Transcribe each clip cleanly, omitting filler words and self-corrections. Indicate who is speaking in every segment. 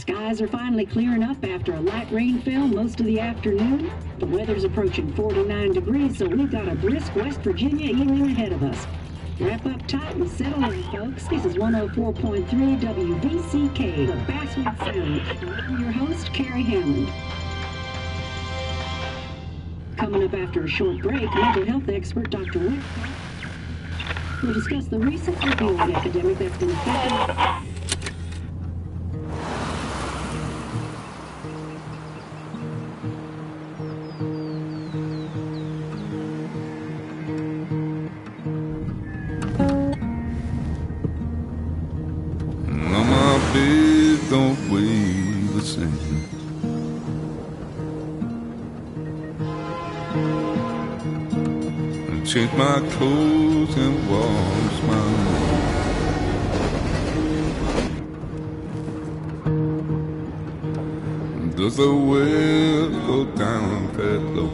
Speaker 1: Skies are finally clearing up after a light rainfall most of the afternoon. The weather's approaching 49 degrees, so we've got a brisk West Virginia evening ahead of us. Wrap up tight and settle in, folks. This is 104.3 WVCK, the Basswood Sound. I'm your host, Carrie Hammond. Coming up after a short break, mental health expert Dr. Wick will discuss the recent opioid epidemic that's been affecting.
Speaker 2: Don't weigh the same. And change my clothes and wash my hands. Does the well go down that low?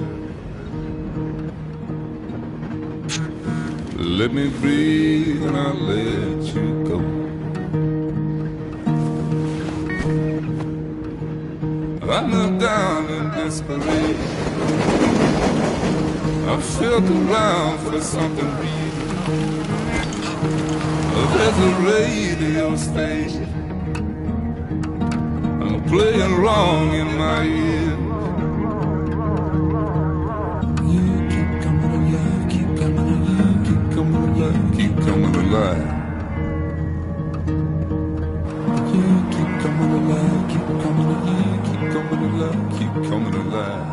Speaker 2: Let me breathe and I'll let you go. I knelt down in desperation. I felt around for something real. There's a radio station playing wrong in my ear. You keep coming alive, keep coming alive, keep coming alive, keep coming alive. You keep coming alive, keep coming alive, keep coming alive, keep coming alive.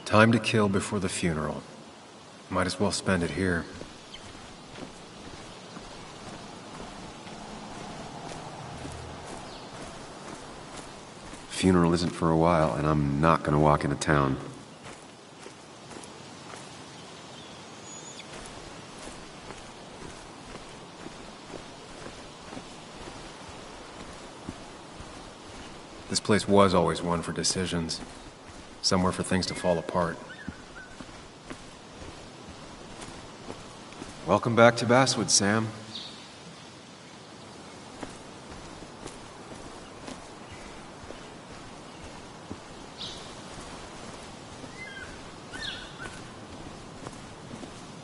Speaker 3: Time to kill before the funeral. Might as well spend it here. Funeral isn't for a while, and I'm not gonna walk into town. This place was always one for decisions. Somewhere for things to fall apart. Welcome back to Basswood, Sam.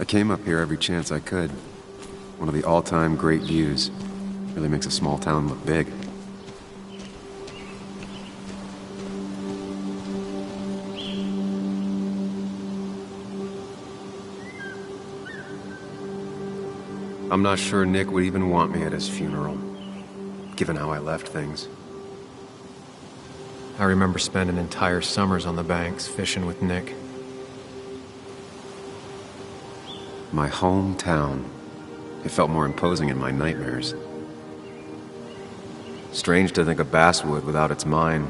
Speaker 3: I came up here every chance I could. One of the all-time great views. Really makes a small town look big. I'm not sure Nick would even want me at his funeral, given how I left things. I remember spending entire summers on the banks fishing with Nick. My hometown. It felt more imposing in my nightmares. Strange to think of Basswood without its mine.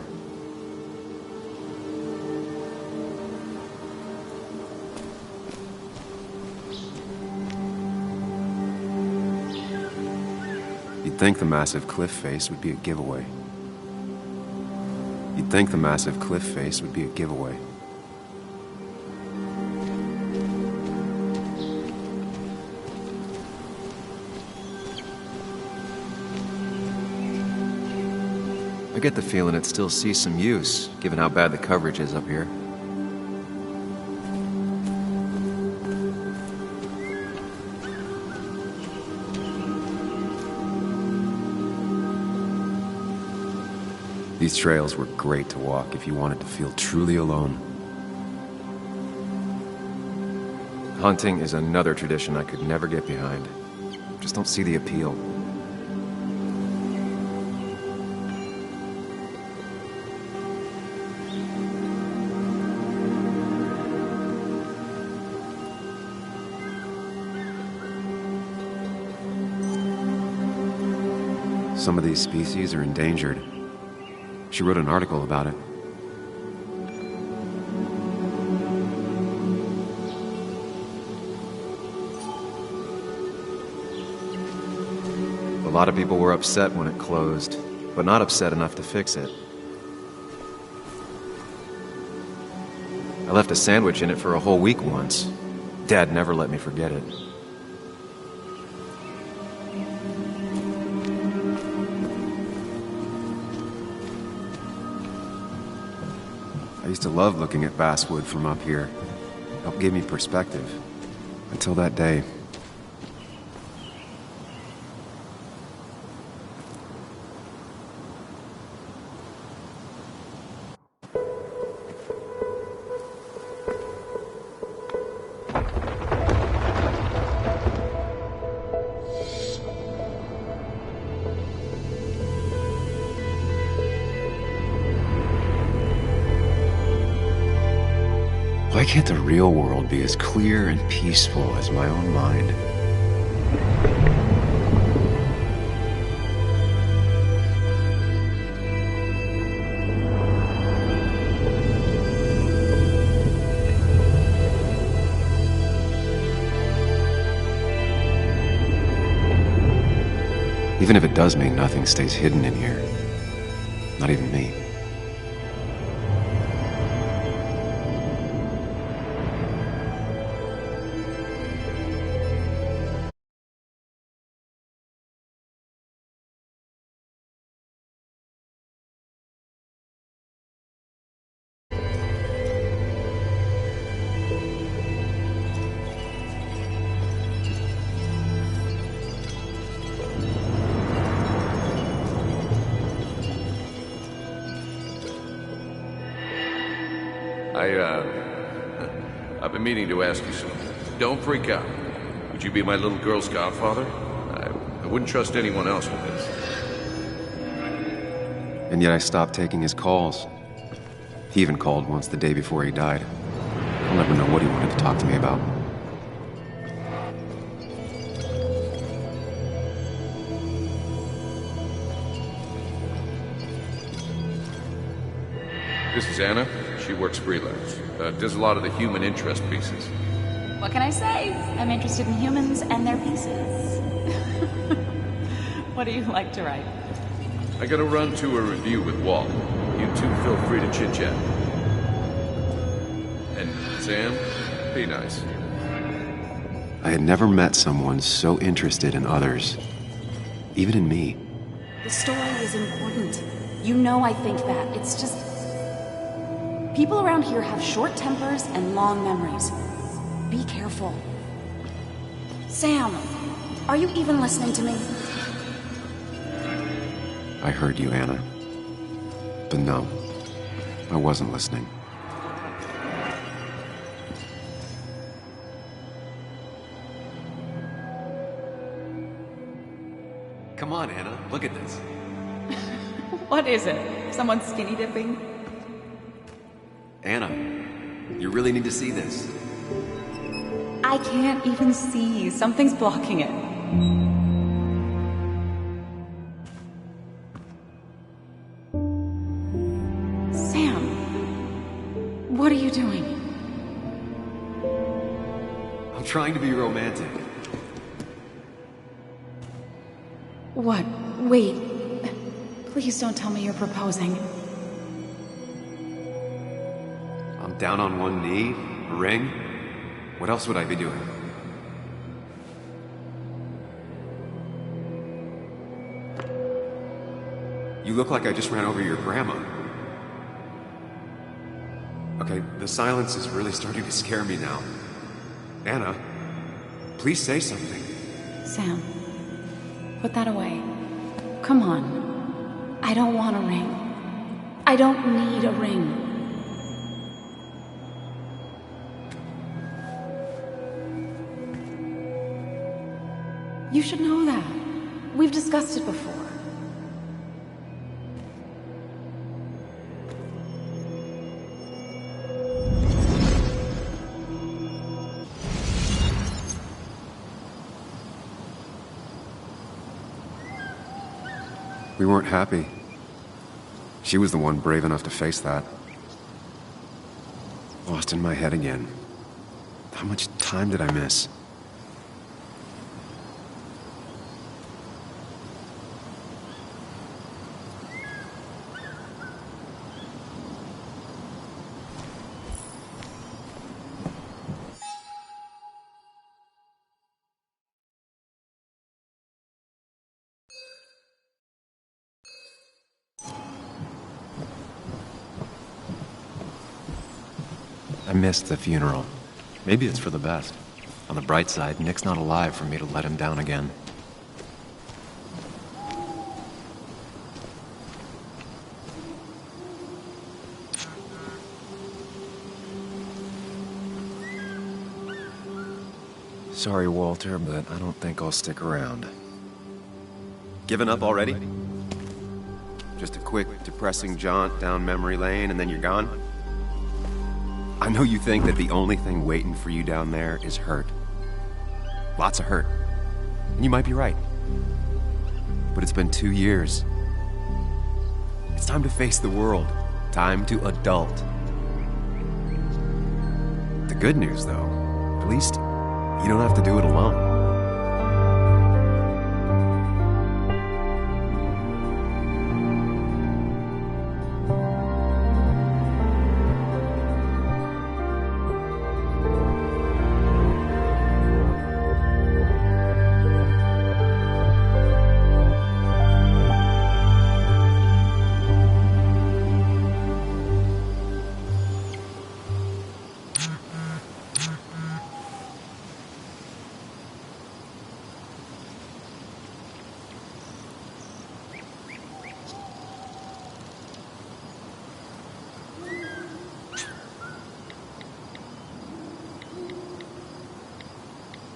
Speaker 3: You'd think the massive cliff face would be a giveaway. You'd think the massive cliff face would be a giveaway. I get the feeling it still sees some use, given how bad the coverage is up here. These trails were great to walk if you wanted to feel truly alone. Hunting is another tradition I could never get behind. Just don't see the appeal. Some of these species are endangered. She wrote an article about it. A lot of people were upset when it closed, but not upset enough to fix it. I left a sandwich in it for a whole week once. Dad never let me forget it. I used to love looking at basswood from up here. It helped give me perspective. Until that day. Why can't the real world be as clear and peaceful as my own mind? Even if it does mean nothing stays hidden in here. Not even me.
Speaker 4: I've been meaning to ask you something. Don't freak out. Would you be my little girl's godfather? I wouldn't trust anyone else with this.
Speaker 3: And yet I stopped taking his calls. He even called once the day before he died. I'll never know what he wanted to talk to me about.
Speaker 4: This is Anna. She works freelance. Does a lot of the human interest pieces.
Speaker 5: What can I say? I'm interested in humans and their pieces. What do you like to write?
Speaker 4: I gotta run to a review with Walt. You two feel free to chit-chat. And Sam, be nice.
Speaker 3: I had never met someone so interested in others. Even in me.
Speaker 5: The story is important. You know I think that. It's just... people around here have short tempers and long memories. Be careful. Sam, are you even listening to me?
Speaker 3: I heard you, Anna. But no, I wasn't listening. Come on, Anna, look at this.
Speaker 5: What is it? Someone skinny dipping?
Speaker 3: Anna, you really need to see this.
Speaker 5: I can't even see. Something's blocking it. Sam, what are you doing?
Speaker 3: I'm trying to be romantic.
Speaker 5: What? Wait. Please don't tell me you're proposing.
Speaker 3: I'm down on one knee, a ring. What else would I be doing? You look like I just ran over your grandma. Okay, the silence is really starting to scare me now. Anna, please say something.
Speaker 5: Sam, put that away. Come on. I don't want a ring. I don't need a ring. You should know that. We've discussed it before.
Speaker 3: We weren't happy. She was the one brave enough to face that. Lost in my head again. How much time did I miss? I missed the funeral. Maybe it's for the best. On the bright side, Nick's not alive for me to let him down again. Sorry, Walter, but I don't think I'll stick around. Given up already? Just a quick, depressing jaunt down memory lane and then you're gone? I know you think that the only thing waiting for you down there is hurt. Lots of hurt. And you might be right. But it's been 2 years. It's time to face the world. Time to adult. The good news, though, at least you don't have to do it alone.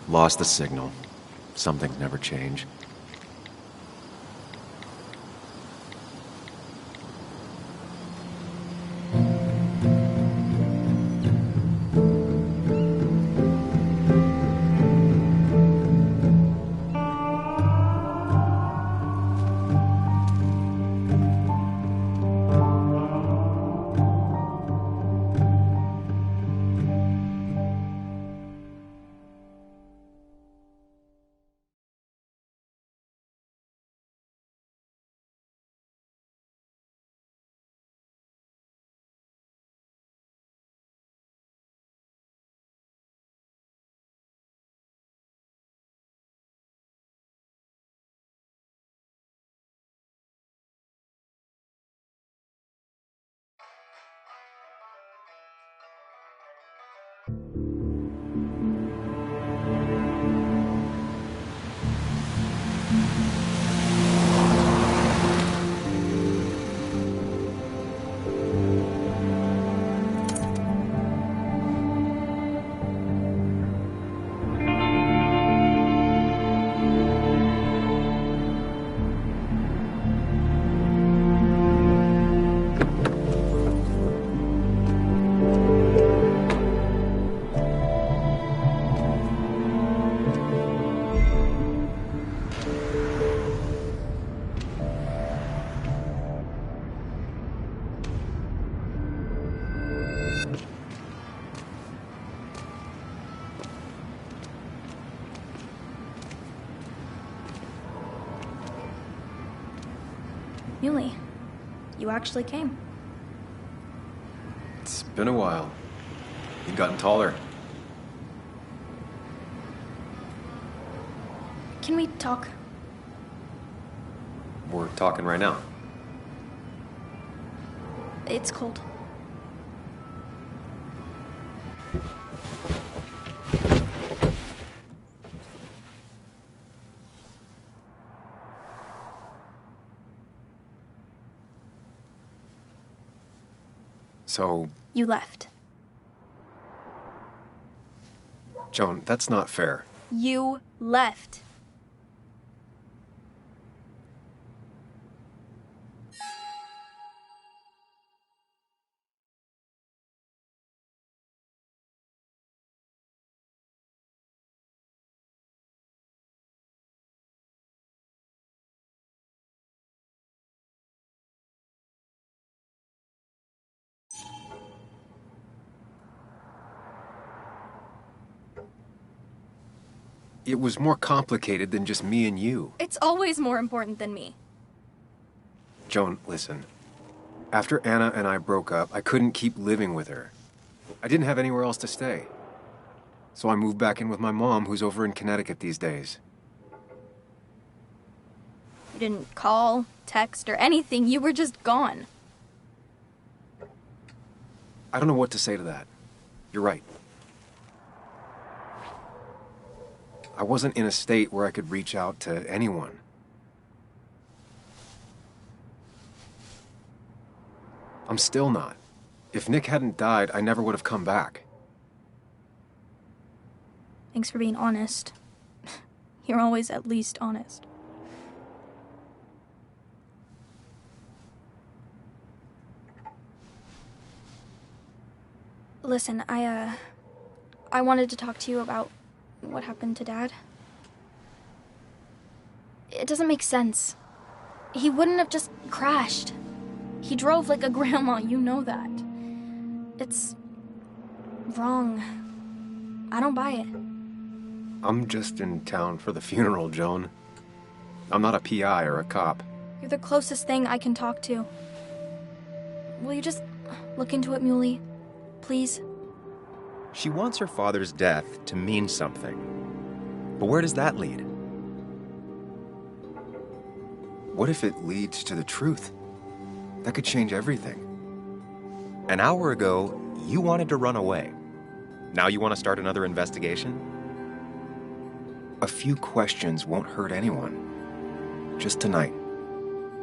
Speaker 3: Lost the signal. Some things never change.
Speaker 6: Yuli, you actually came.
Speaker 3: It's been a while. You've gotten taller.
Speaker 6: Can we talk?
Speaker 3: We're talking right now.
Speaker 6: It's cold.
Speaker 3: So,
Speaker 6: You left.
Speaker 3: Joan, that's not fair.
Speaker 6: You left.
Speaker 3: It was more complicated than just me and you.
Speaker 6: It's always more important than me.
Speaker 3: Joan, listen. After Anna and I broke up, I couldn't keep living with her. I didn't have anywhere else to stay. So I moved back in with my mom, who's over in Connecticut these days.
Speaker 6: You didn't call, text, or anything. You were just gone.
Speaker 3: I don't know what to say to that. You're right. I wasn't in a state where I could reach out to anyone. I'm still not. If Nick hadn't died, I never would have come back.
Speaker 6: Thanks for being honest. You're always at least honest. Listen, I wanted to talk to you about what happened to Dad. It doesn't make sense. He wouldn't have just crashed. He drove like a grandma, you know that. It's wrong. I don't buy it.
Speaker 3: I'm just in town for the funeral, Joan. I'm not a PI or a cop.
Speaker 6: You're the closest thing I can talk to. Will you just look into it, Muley? Please?
Speaker 7: She wants her father's death to mean something. But where does that lead?
Speaker 3: What if it leads to the truth? That could change everything.
Speaker 7: An hour ago, you wanted to run away. Now you want to start another investigation?
Speaker 3: A few questions won't hurt anyone. Just tonight.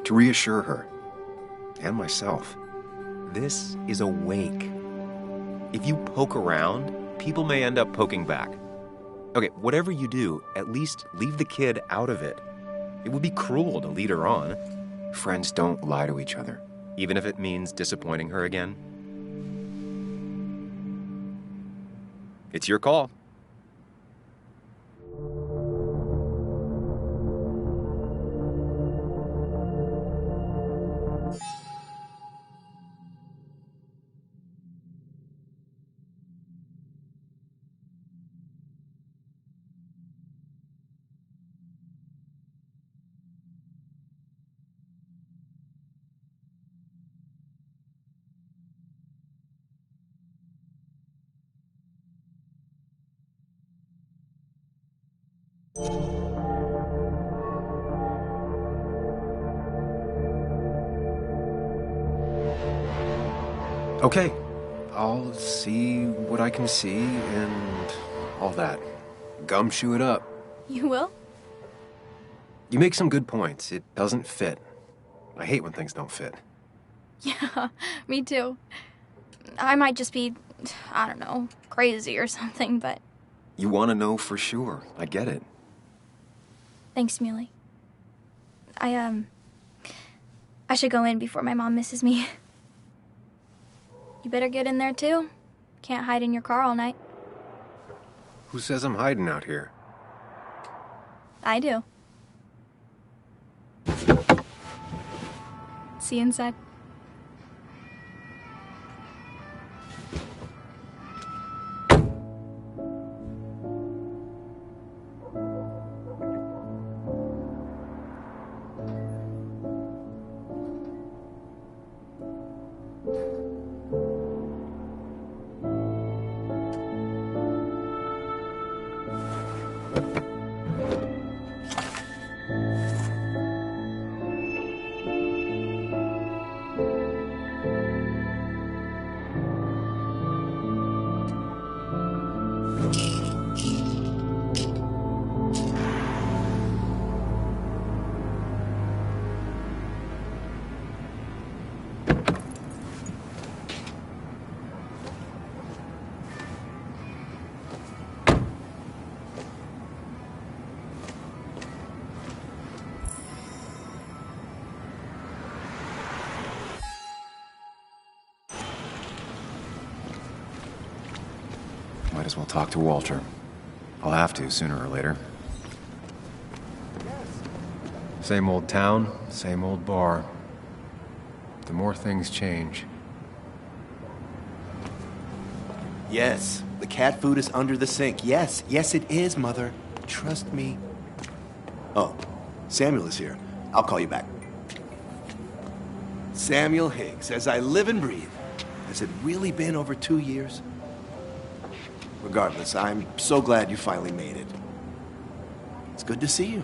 Speaker 3: To reassure her. And myself.
Speaker 7: This is a wake. If you poke around, people may end up poking back. Okay, whatever you do, at least leave the kid out of it. It would be cruel to lead her on.
Speaker 3: Friends don't lie to each other.
Speaker 7: Even if it means disappointing her again. It's your call.
Speaker 3: Okay, I'll see what I can see and all that. Gumshoe it up.
Speaker 6: You will?
Speaker 3: You make some good points. It doesn't fit. I hate when things don't fit.
Speaker 6: Yeah, me too. I might just be, I don't know, crazy or something, but...
Speaker 3: You want to know for sure. I get it.
Speaker 6: Thanks, Muley. I should go in before my mom misses me. You better get in there, too. Can't hide in your car all night.
Speaker 3: Who says I'm hiding out here?
Speaker 6: I do. See you inside.
Speaker 3: Might as well talk to Walter. I'll have to, sooner or later. Same old town, same old bar. The more things change.
Speaker 8: Yes, the cat food is under the sink. Yes, yes it is, Mother. Trust me. Oh, Samuel is here. I'll call you back. Samuel Higgs, as I live and breathe. Has it really been over 2 years? Regardless, I'm so glad you finally made it. It's good to see you.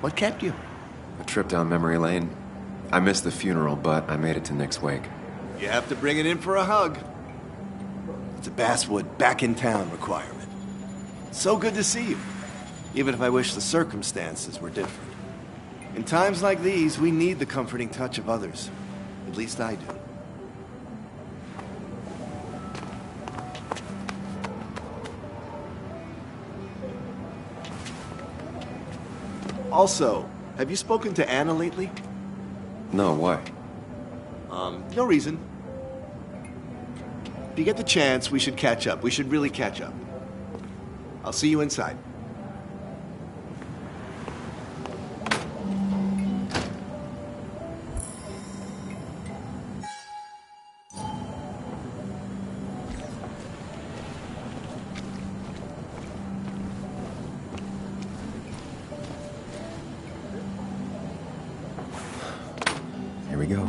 Speaker 8: What kept you?
Speaker 3: A trip down memory lane. I missed the funeral, but I made it to Nick's wake.
Speaker 8: You have to bring it in for a hug. It's a Basswood back in town requirement. So good to see you, even if I wish the circumstances were different. In times like these, we need the comforting touch of others. At least I do. Also, have you spoken to Anna lately?
Speaker 3: No, why?
Speaker 8: No reason. If you get the chance, we should catch up. We should really catch up. I'll see you inside.
Speaker 3: Here we go.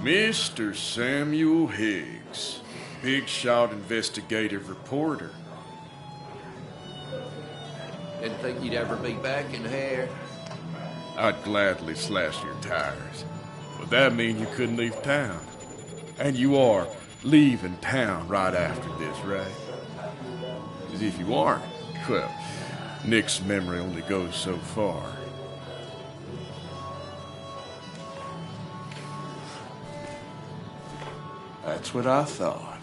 Speaker 9: Mr. Samuel Higgs, big shot investigative reporter.
Speaker 4: Didn't think you'd ever be back in here.
Speaker 9: I'd gladly slash your tires. Would that mean you couldn't leave town? And you are leaving town right after this, right? As if you aren't. Well, Nick's memory only goes so far. That's what I thought.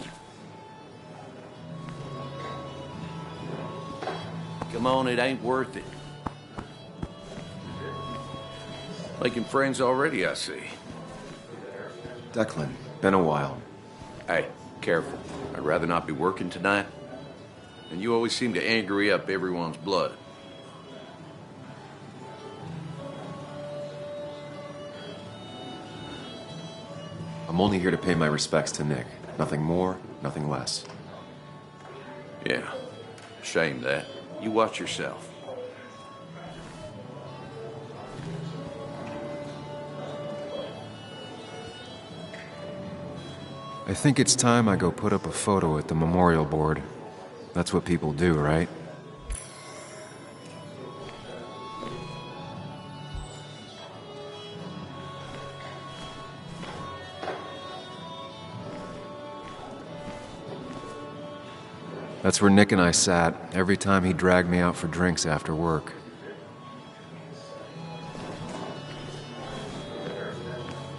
Speaker 4: Come on, it ain't worth it. Making friends already, I see.
Speaker 3: Declan, been a while.
Speaker 4: Hey, careful. I'd rather not be working tonight. And you always seem to angry up everyone's blood.
Speaker 3: I'm only here to pay my respects to Nick. Nothing more, nothing less.
Speaker 4: Yeah, shame that. You watch yourself.
Speaker 3: I think it's time I go put up a photo at the memorial board. That's what people do, right? That's where Nick and I sat every time he dragged me out for drinks after work.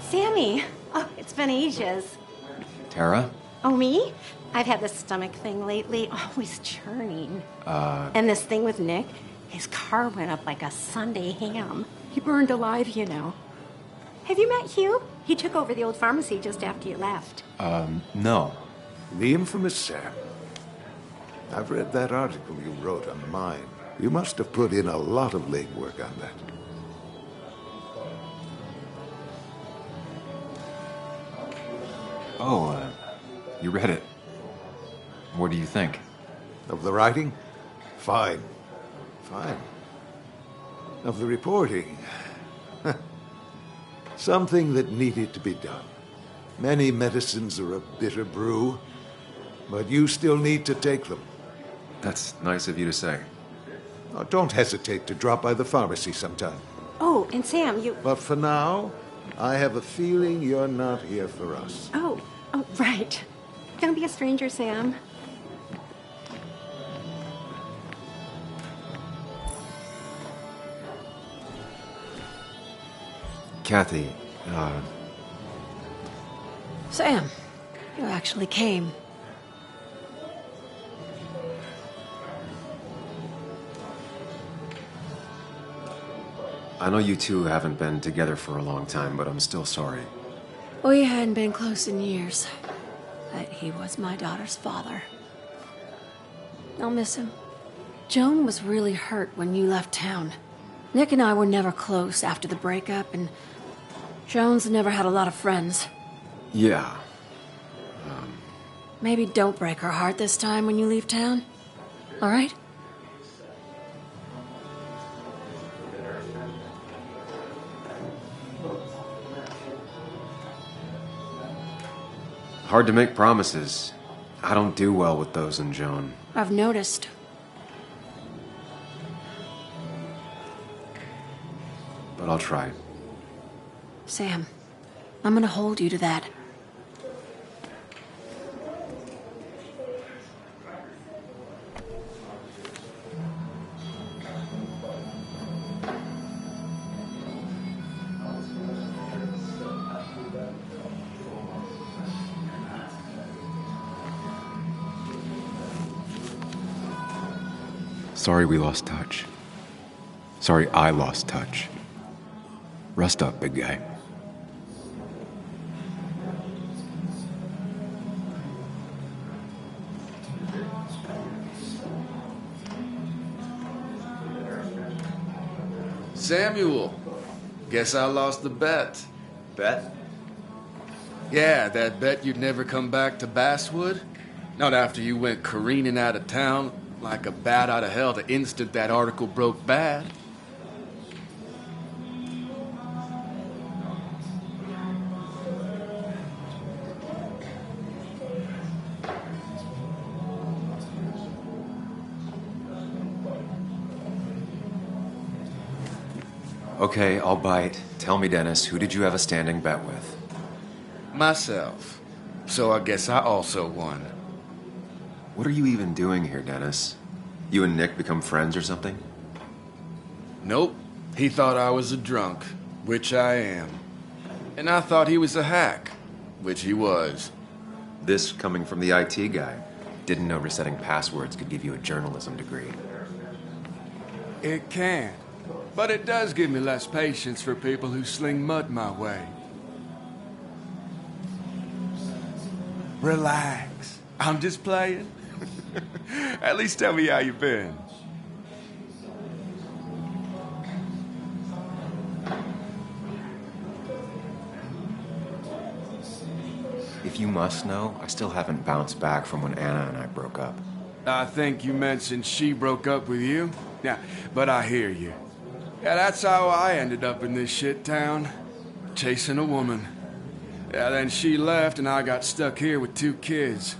Speaker 10: Sammy! Oh, it's been ages.
Speaker 3: Tara?
Speaker 10: Oh, me? I've had this stomach thing lately, always churning. And this thing with Nick, his car went up like a Sunday ham. He burned alive, you know. Have you met Hugh? He took over the old pharmacy just after you left.
Speaker 3: No.
Speaker 11: The infamous Sam. I've read that article you wrote on mine. You must have put in a lot of legwork on that.
Speaker 3: Oh, you read it. What do you think?
Speaker 11: Of the writing? Fine. Fine. Of the reporting? Something that needed to be done. Many medicines are a bitter brew, but you still need to take them.
Speaker 3: That's nice of you to say.
Speaker 11: Oh, don't hesitate to drop by the pharmacy sometime.
Speaker 10: Oh, and Sam, you...
Speaker 11: But for now, I have a feeling you're not here for us.
Speaker 10: Oh, right. Don't be a stranger, Sam.
Speaker 3: Kathy,
Speaker 10: Sam, you actually came.
Speaker 3: I know you two haven't been together for a long time, but I'm still sorry.
Speaker 10: We hadn't been close in years, but he was my daughter's father. I'll miss him. Joan was really hurt when you left town. Nick and I were never close after the breakup, and Joan's never had a lot of friends.
Speaker 3: Yeah.
Speaker 10: Maybe don't break her heart this time when you leave town, all right?
Speaker 3: Hard to make promises. I don't do well with those in Joan.
Speaker 10: I've noticed.
Speaker 3: But I'll try.
Speaker 10: Sam, I'm gonna hold you to that.
Speaker 3: Sorry we lost touch. Sorry I lost touch. Rest up, big guy.
Speaker 9: Samuel, guess I lost the bet.
Speaker 3: Bet?
Speaker 9: Yeah, that bet you'd never come back to Basswood. Not after you went careening out of town like a bat out of hell the instant that article broke bad.
Speaker 3: Okay, I'll bite. Tell me, Dennis, who did you have a standing bet with?
Speaker 9: Myself. So I guess I also won.
Speaker 3: What are you even doing here, Dennis? You and Nick become friends or something?
Speaker 9: Nope. He thought I was a drunk, which I am. And I thought he was a hack, which he was.
Speaker 3: This coming from the IT guy. Didn't know resetting passwords could give you a journalism degree.
Speaker 9: It can. But it does give me less patience for people who sling mud my way. Relax. I'm just playing. At least tell me how you been.
Speaker 3: If you must know, I still haven't bounced back from when Anna and I broke up.
Speaker 9: I think you mentioned she broke up with you. Yeah, but I hear you. Yeah, that's how I ended up in this shit town. Chasing a woman. Yeah, then she left and I got stuck here with 2 kids.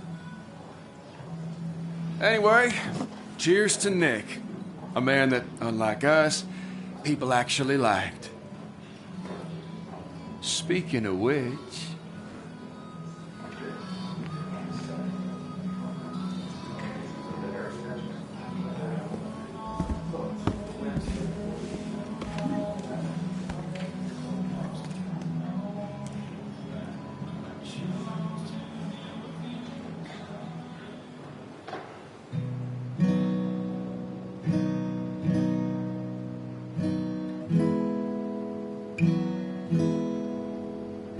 Speaker 9: Anyway, cheers to Nick. A man that, unlike us, people actually liked. Speaking of which...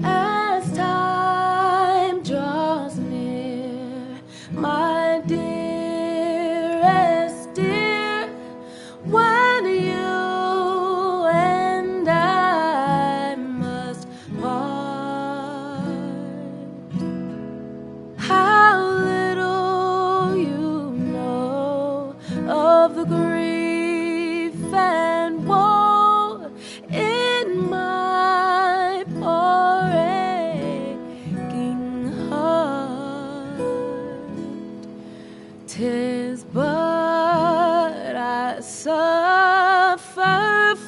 Speaker 12: As time draws near, my dearest dear, when you and I must part, how little you know of the grief and woe in my poor aching heart. 'Tis but I suffer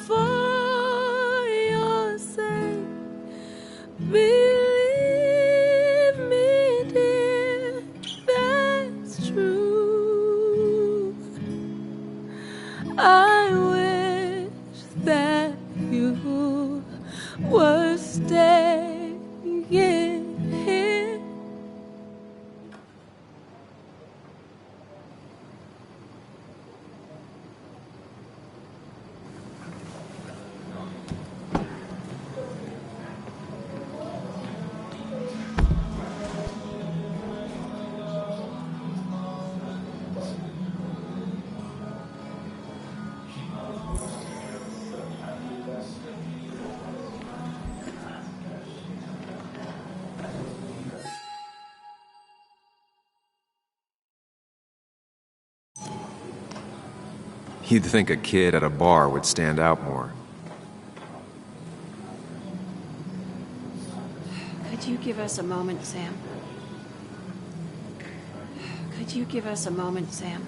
Speaker 12: for I wish that you were staying here.
Speaker 7: You'd think a kid at a bar would stand out more.
Speaker 13: Could you give us a moment, Sam? Could you give us a moment, Sam?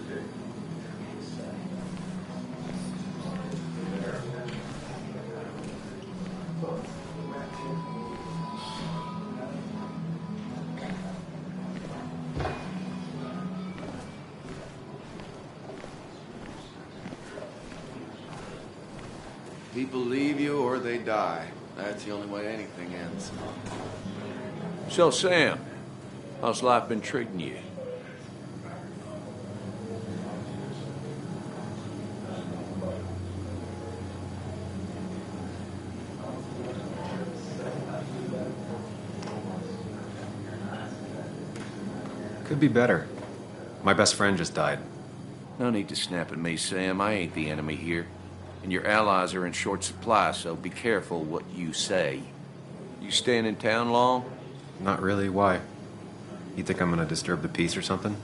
Speaker 8: People leave you or they die. That's the only way anything ends.
Speaker 4: So, Sam, how's life been treating you?
Speaker 7: Could be better. My best friend just died.
Speaker 4: No need to snap at me, Sam. I ain't the enemy here. And your allies are in short supply, so be careful what you say. You staying in town long?
Speaker 7: Not really. Why? You think I'm gonna disturb the peace or something?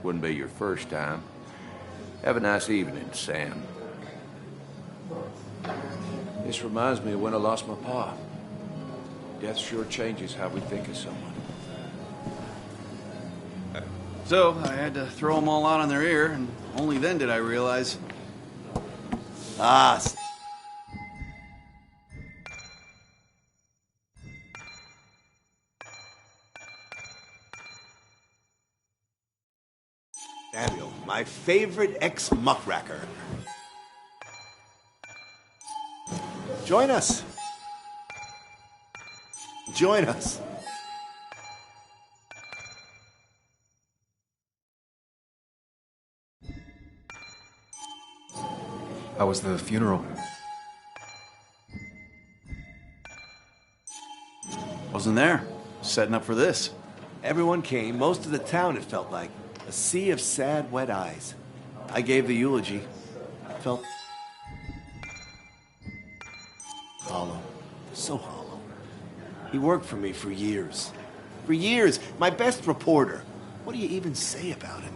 Speaker 4: Wouldn't be your first time. Have a nice evening, Sam. This reminds me of when I lost my pa. Death sure changes how we think of someone.
Speaker 14: So, I had to throw them all out on their ear, and only then did I realize...
Speaker 8: Samuel, my favorite ex-muckracker. Join us. Join us.
Speaker 7: How was the funeral?
Speaker 14: Wasn't there. Setting up for this.
Speaker 8: Everyone came, most of the town, it felt like. A sea of sad, wet eyes. I gave the eulogy. Felt hollow. So hollow. He worked for me for years. For years. My best reporter. What do you even say about him?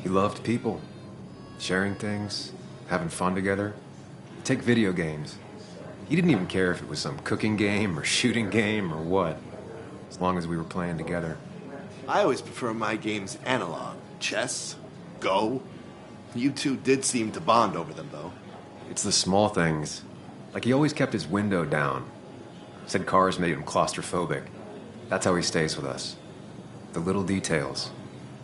Speaker 7: He loved people. Sharing things. Having fun together. Take video games. He didn't even care if it was some cooking game or shooting game or what. As long as we were playing together.
Speaker 8: I always prefer my games analog. Chess, Go. You two did seem to bond over them, though.
Speaker 7: It's the small things. Like he always kept his window down. Said cars made him claustrophobic. That's how he stays with us. The little details.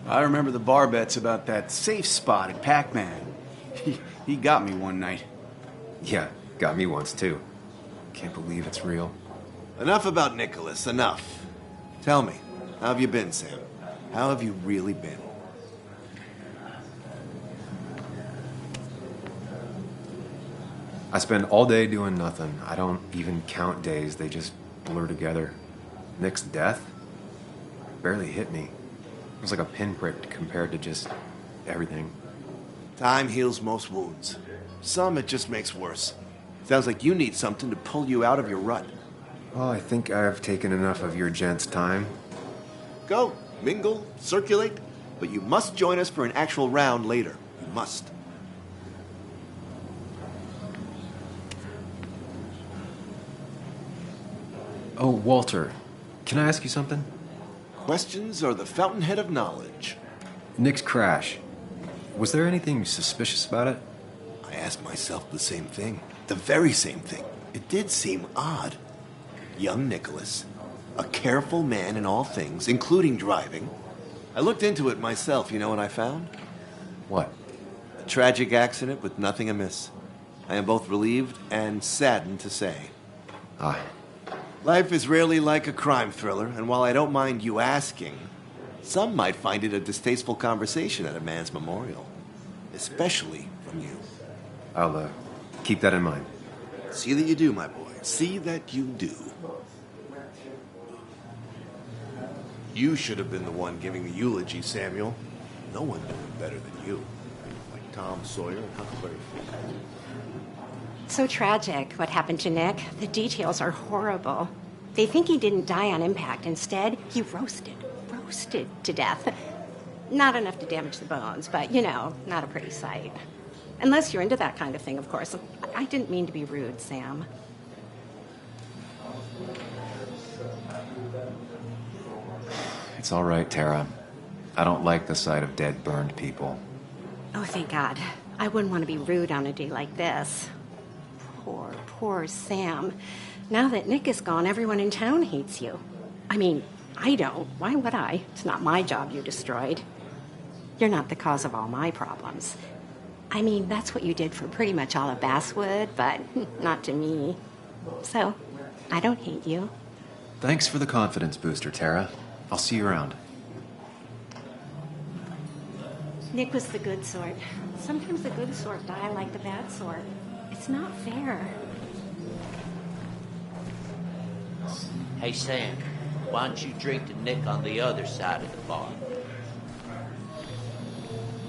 Speaker 14: I remember the bar bets about that safe spot at Pac-Man. He got me one night.
Speaker 7: Yeah, got me once too. Can't believe it's real.
Speaker 8: Enough about Nicholas, enough. Tell me, how have you been, Sam? How have you really been?
Speaker 7: I spend all day doing nothing. I don't even count days. They just blur together. Nick's death barely hit me. It was like a pinprick compared to just everything.
Speaker 8: Time heals most wounds. Some it just makes worse. Sounds like you need something to pull you out of your rut.
Speaker 7: Well, I think I've taken enough of your gents' time.
Speaker 8: Go, mingle, circulate, but you must join us for an actual round later. You must.
Speaker 7: Oh, Walter, can I ask you something?
Speaker 8: Questions are the fountainhead of knowledge.
Speaker 7: Nick's crash. Was there anything suspicious about it?
Speaker 8: I asked myself the same thing. The very same thing. It did seem odd. Young Nicholas. A careful man in all things, including driving. I looked into it myself. You know what I found?
Speaker 3: What?
Speaker 8: A tragic accident with nothing amiss. I am both relieved and saddened to say.
Speaker 3: Ah.
Speaker 8: Life is rarely like a crime thriller, and while I don't mind you asking, some might find it a distasteful conversation at a man's memorial. Especially from you.
Speaker 3: I'll, keep that in mind.
Speaker 8: See that you do, my boy. See that you do. You should have been the one giving the eulogy, Samuel. No one knew him better than you. Like Tom Sawyer and Huckleberry Finn.
Speaker 10: So tragic what happened to Nick. The details are horrible. They think he didn't die on impact. Instead, he roasted to death. Not enough to damage the bones, but, you know, not a pretty sight. Unless you're into that kind of thing, of course. I didn't mean to be rude, Sam.
Speaker 3: It's all right, Tara. I don't like the sight of dead, burned people.
Speaker 10: Oh, thank God. I wouldn't want to be rude on a day like this. Poor Sam. Now that Nick is gone, everyone in town hates you. I mean, I don't. Why would I? It's not my job you destroyed. You're not the cause of all my problems. I mean, that's what you did for pretty much all of Basswood, but not to me. So, I don't hate you.
Speaker 3: Thanks for the confidence booster, Tara. I'll see you around.
Speaker 10: Nick was the good sort. Sometimes the good sort die like the bad sort. It's not fair.
Speaker 15: Hey, Sam, why don't you drink to Nick on the other side of the bar?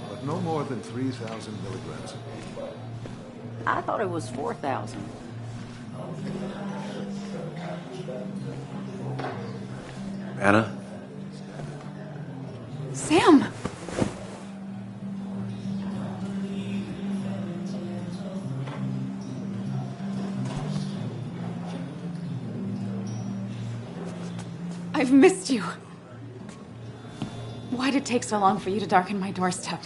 Speaker 11: But no more than 3,000 milligrams.
Speaker 13: I thought it was 4,000.
Speaker 3: Anna?
Speaker 13: Sam! I've missed you. Why'd it take so long for you to darken my doorstep?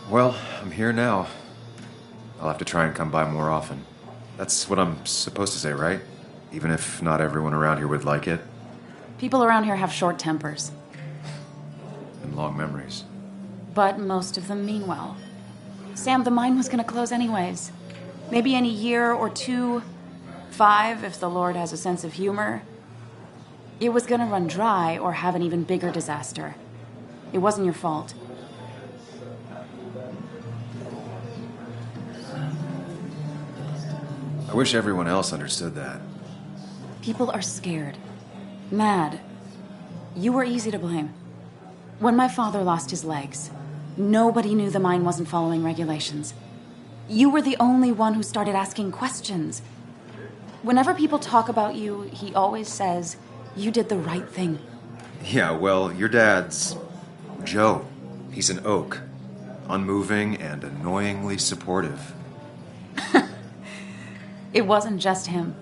Speaker 3: Well, I'm here now. I'll have to try and come by more often. That's what I'm supposed to say, right? Even if not everyone around here would like it.
Speaker 13: People around here have short tempers.
Speaker 3: And long memories.
Speaker 13: But most of them mean well. Sam, the mine was gonna close anyways. Maybe in a year or 2, 5, if the Lord has a sense of humor. It was gonna run dry or have an even bigger disaster. It wasn't your fault.
Speaker 3: I wish everyone else understood that.
Speaker 13: People are scared. Mad. You were easy to blame. When my father lost his legs, nobody knew the mine wasn't following regulations. You were the only one who started asking questions. Whenever people talk about you, he always says, you did the right thing.
Speaker 3: Yeah, well, your dad's Joe. He's an oak. Unmoving and annoyingly supportive.
Speaker 13: It wasn't just him.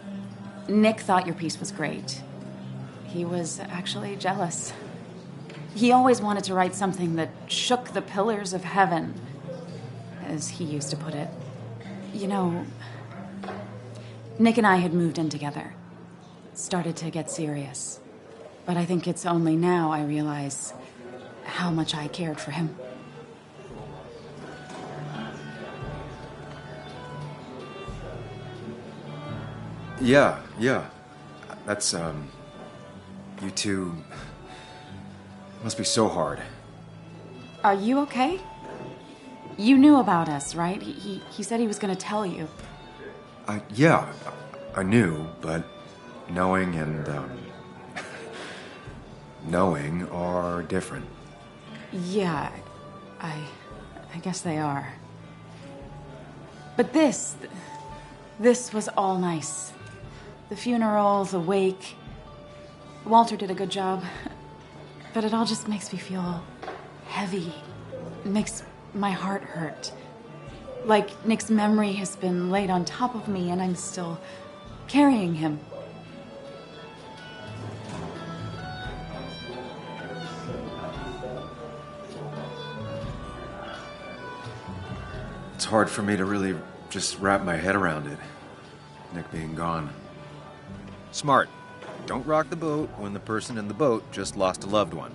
Speaker 13: Nick thought your piece was great. He was actually jealous. He always wanted to write something that shook the pillars of heaven, as he used to put it. You know, Nick and I had moved in together. Started to get serious. But I think it's only now I realize how much I cared for him.
Speaker 3: Yeah. That's, you two must be so hard.
Speaker 13: Are you okay? You knew about us, right? He said he was going to tell you.
Speaker 3: Yeah, I knew, but knowing and, knowing are different.
Speaker 13: Yeah, I guess they are. But this was all nice. The funeral, the wake. Walter did a good job. But it all just makes me feel heavy. It makes my heart hurt. Like Nick's memory has been laid on top of me and I'm still carrying him.
Speaker 3: It's hard for me to really just wrap my head around it. Nick being gone.
Speaker 7: Smart. Don't rock the boat when the person in the boat just lost a loved one.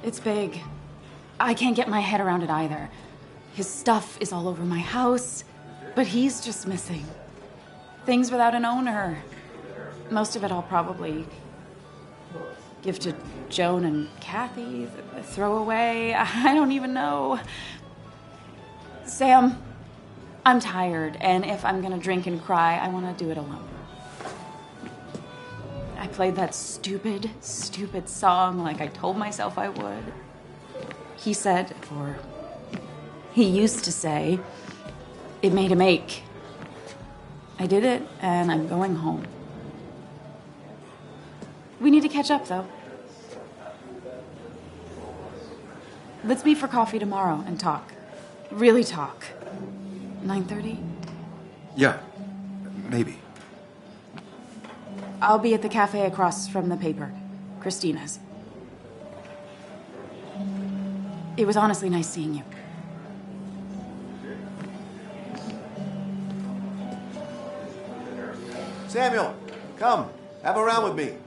Speaker 13: It's big. I can't get my head around it either. His stuff is all over my house, but he's just missing. Things without an owner. Most of it I'll probably give to Joan and Kathy, throw away. I don't even know. Sam, I'm tired, and if I'm gonna drink and cry, I want to do it alone. I played that stupid song like I told myself I would. He said, or he used to say, it made him ache. I did it, and I'm going home. We need to catch up, though. Let's meet for coffee tomorrow and talk. Really talk. 9:30?
Speaker 3: Yeah, maybe.
Speaker 13: I'll be at the cafe across from the paper. Christina's. It was honestly nice seeing you.
Speaker 8: Samuel, come. Have a round with me.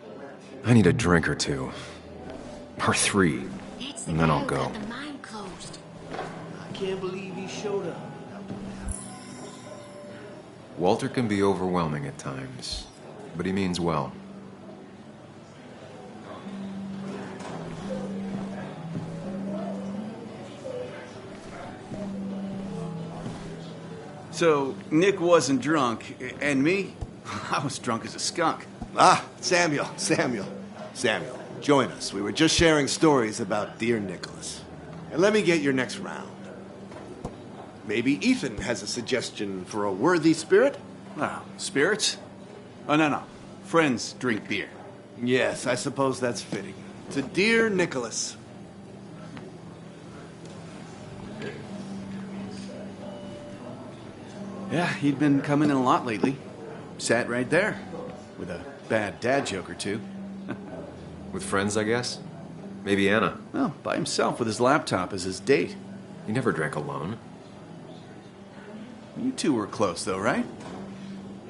Speaker 3: I need a drink or two. Or 3. And then I'll go.
Speaker 15: The mine closed. I can't believe he showed up.
Speaker 3: Walter can be overwhelming at times, but he means well.
Speaker 14: So, Nick wasn't drunk, and me? I was drunk as a skunk.
Speaker 8: Ah, Samuel, join us. We were just sharing stories about dear Nicholas. And let me get your next round. Maybe Ethan has a suggestion for a worthy spirit?
Speaker 14: Oh, spirits? Oh, no. Friends drink beer.
Speaker 8: Yes, I suppose that's fitting. To dear Nicholas.
Speaker 14: Yeah, he'd been coming in a lot lately. Sat right there, with a bad dad joke or two.
Speaker 3: With friends, I guess? Maybe Anna.
Speaker 14: Well, by himself with his laptop as his date.
Speaker 3: He never drank alone.
Speaker 14: You two were close, though, right?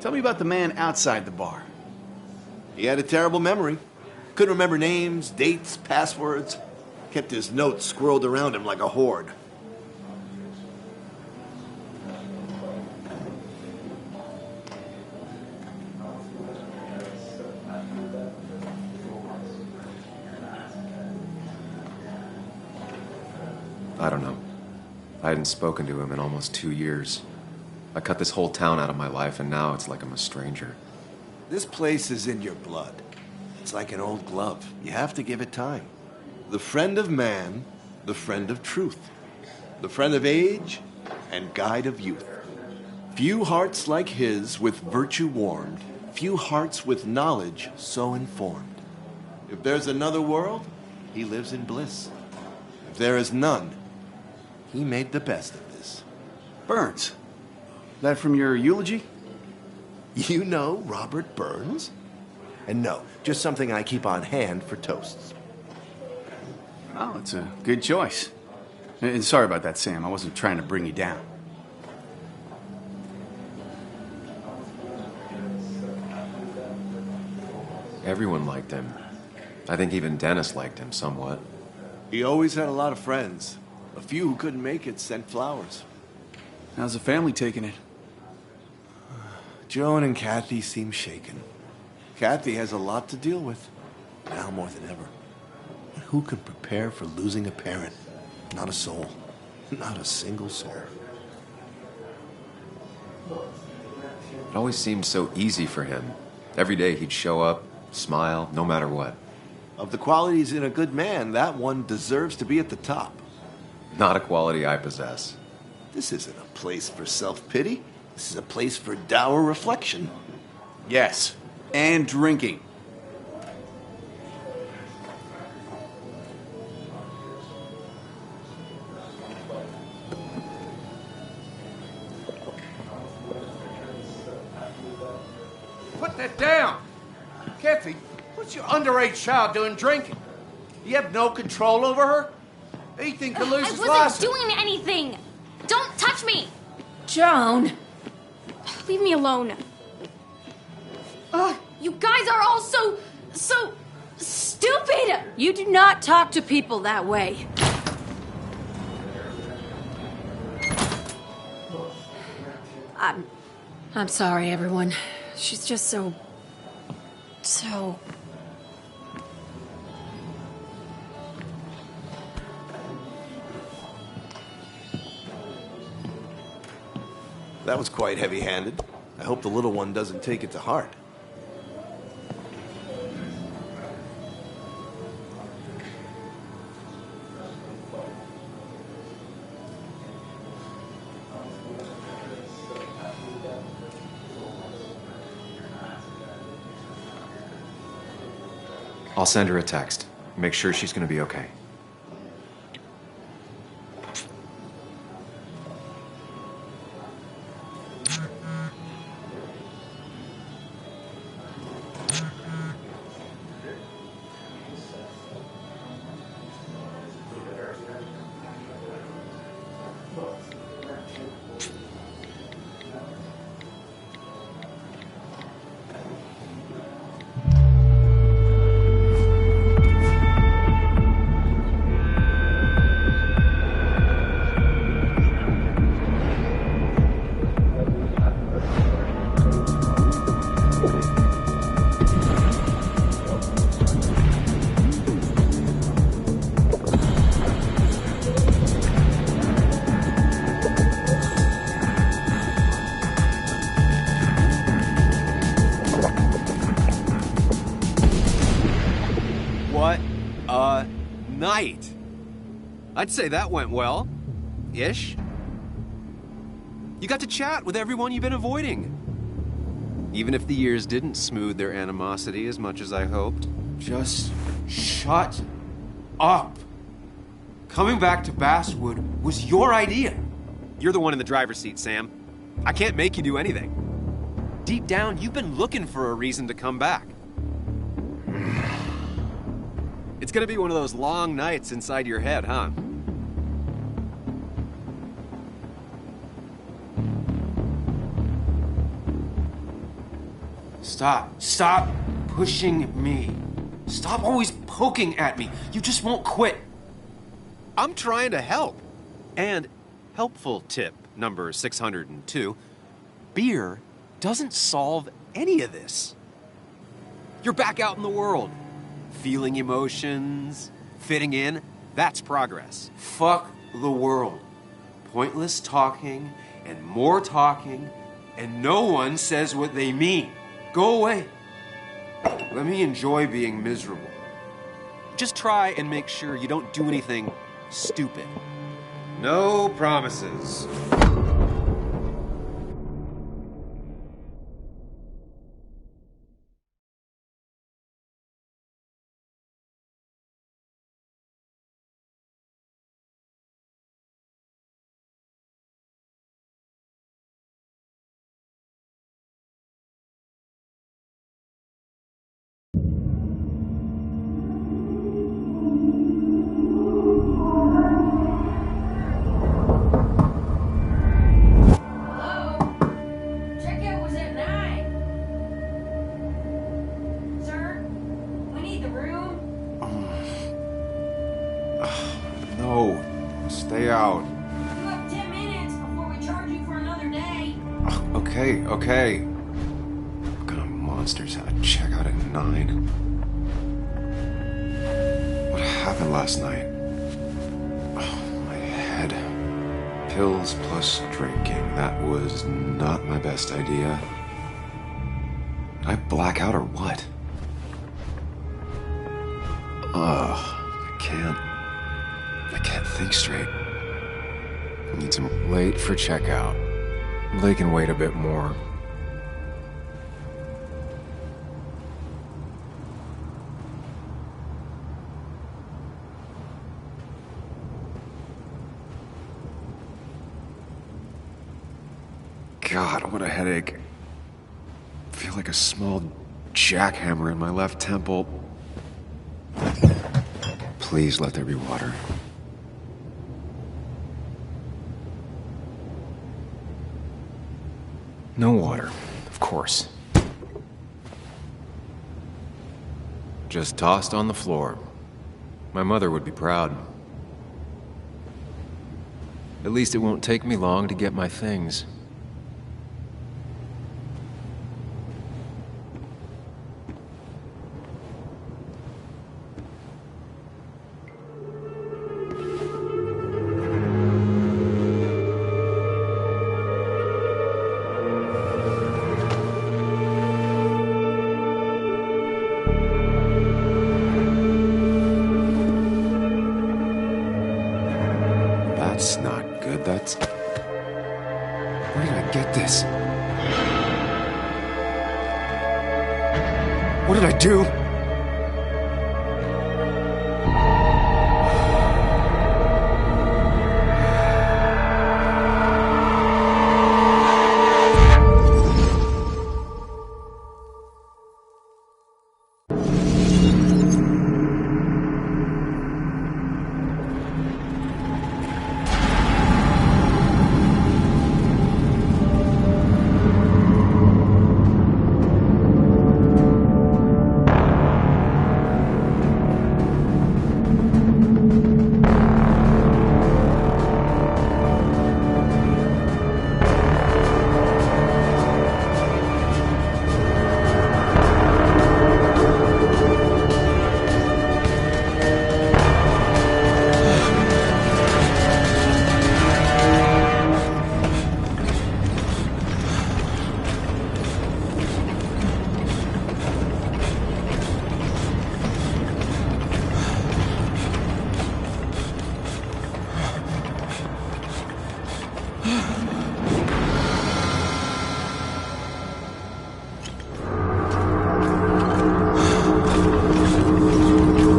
Speaker 14: Tell me about the man outside the bar.
Speaker 8: He had a terrible memory. Couldn't remember names, dates, passwords. Kept his notes squirreled around him like a hoard.
Speaker 3: I don't know. I hadn't spoken to him in almost 2 years. I cut this whole town out of my life, and now it's like I'm a stranger.
Speaker 8: This place is in your blood. It's like an old glove. You have to give it time. The friend of man, the friend of truth. The friend of age, and guide of youth. Few hearts like his with virtue warmed. Few hearts with knowledge so informed. If there's another world, he lives in bliss. If there is none, he made the best of this.
Speaker 14: Burns. That from your eulogy?
Speaker 8: You know Robert Burns? And no, just something I keep on hand for toasts.
Speaker 14: Oh, it's a good choice. And sorry about that, Sam. I wasn't trying to bring you down.
Speaker 3: Everyone liked him. I think even Dennis liked him somewhat.
Speaker 8: He always had a lot of friends. A few who couldn't make it sent flowers.
Speaker 14: How's the family taking it?
Speaker 8: Joan and Kathy seem shaken. Kathy has a lot to deal with, now more than ever. And who can prepare for losing a parent? Not a soul. Not a single soul.
Speaker 3: It always seemed so easy for him. Every day he'd show up, smile, no matter what.
Speaker 8: Of the qualities in a good man, that one deserves to be at the top.
Speaker 3: Not a quality I possess.
Speaker 8: This isn't a place for self-pity. This is a place for dour reflection.
Speaker 14: Yes, and drinking.
Speaker 4: Put that down! Kathy, what's your underage child doing drinking? You have no control over her? Ethan could lose his
Speaker 5: I wasn't
Speaker 4: license.
Speaker 5: doing anything! Don't touch me!
Speaker 10: Joan!
Speaker 16: Leave me alone. Ugh, you guys are all so stupid!
Speaker 10: You do not talk to people that way. I'm sorry, everyone. She's just so...
Speaker 8: That was quite heavy-handed. I hope the little one doesn't take it to heart.
Speaker 3: I'll send her a text. Make sure she's gonna be okay.
Speaker 7: Night. I'd say that went well. Ish. You got to chat with everyone you've been avoiding. Even if the years didn't smooth their animosity as much as I hoped.
Speaker 17: Just shut up. Coming back to Basswood was your idea.
Speaker 7: You're the one in the driver's seat, Sam. I can't make you do anything. Deep down, you've been looking for a reason to come back. It's gonna be one of those long nights inside your head, huh?
Speaker 17: Stop pushing me. Stop always poking at me. You just won't quit.
Speaker 7: I'm trying to help. And helpful tip number 602, beer doesn't solve any of this. You're back out in the world. Feeling emotions, fitting in, that's progress.
Speaker 17: Fuck the world. Pointless talking and more talking, and no one says what they mean. Go away. Let me enjoy being miserable.
Speaker 7: Just try and make sure you don't do anything stupid. No promises. Stay out.
Speaker 16: You have 10 minutes before we charge you for another day.
Speaker 7: Okay. What kind of monsters had a check out at 9? What happened last night? Oh, my head. Pills plus drinking. That was not my best idea. Did I black out or what? I can't think straight. I need some late for checkout. They can wait a bit more. God, what a headache. I feel like a small jackhammer in my left temple. Please let there be water. No water, of course. Just tossed on the floor. My mother would be proud. At least it won't take me long to get my things.
Speaker 3: That's not good. That's... Where did I get this? What did I do?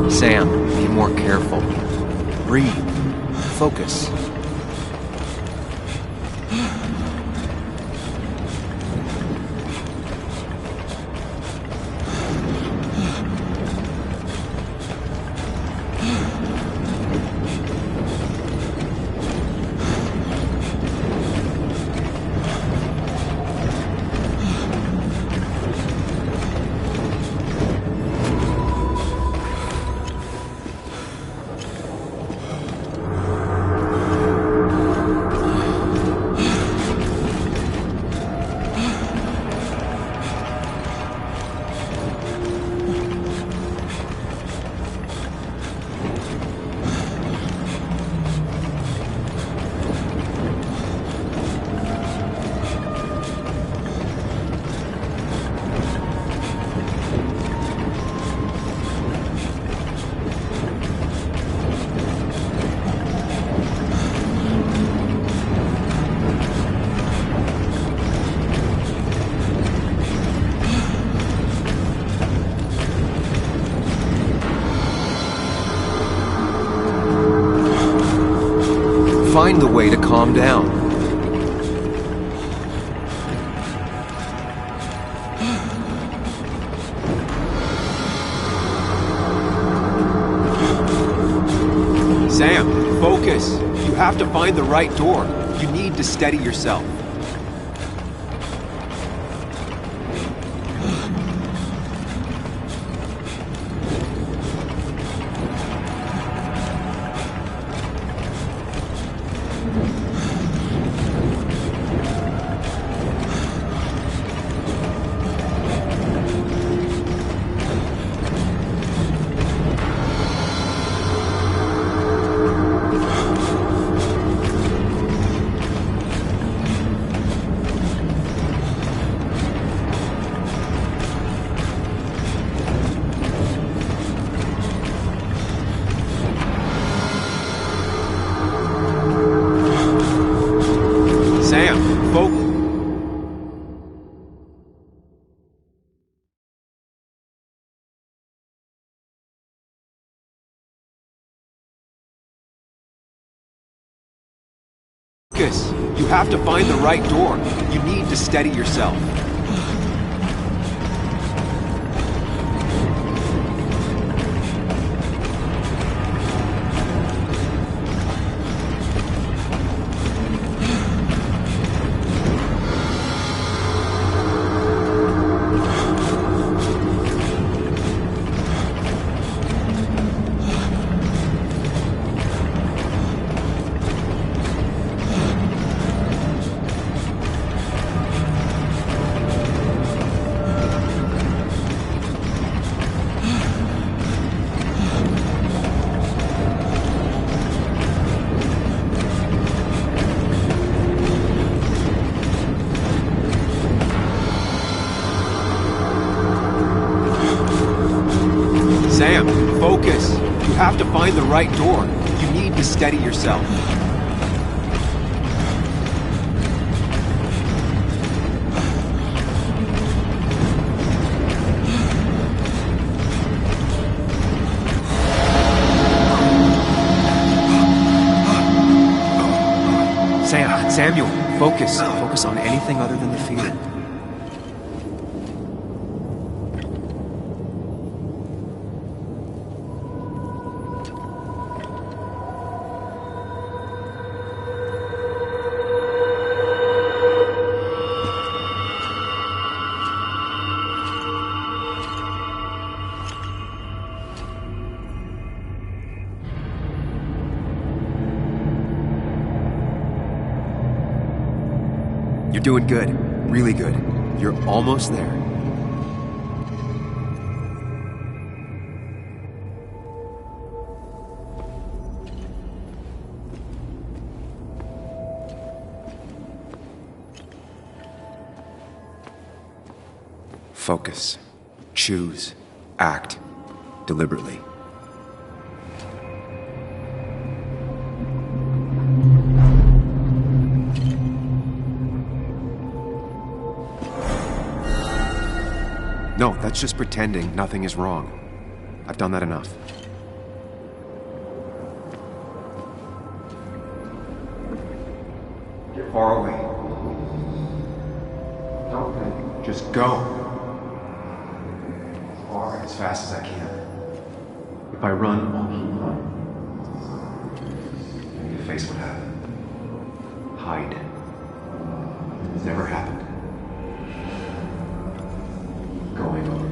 Speaker 7: Sam, be more careful. Breathe. Focus. Find the way to calm down. Sam, focus. You have to find the right door. You need to steady yourself. Focus. You have to find the right door. You need to steady yourself.
Speaker 3: find the right door. You need to steady yourself. Samuel, focus. Focus on anything other than the fear. You're doing good. Really good. You're almost there. Focus. Choose. Act. Deliberately. No, that's just pretending nothing is wrong. I've done that enough. Get far away. Don't think. Just go. As far, as fast as I can. If I run, I'll keep running. You face what happened. Hide. It's never happened. Going over.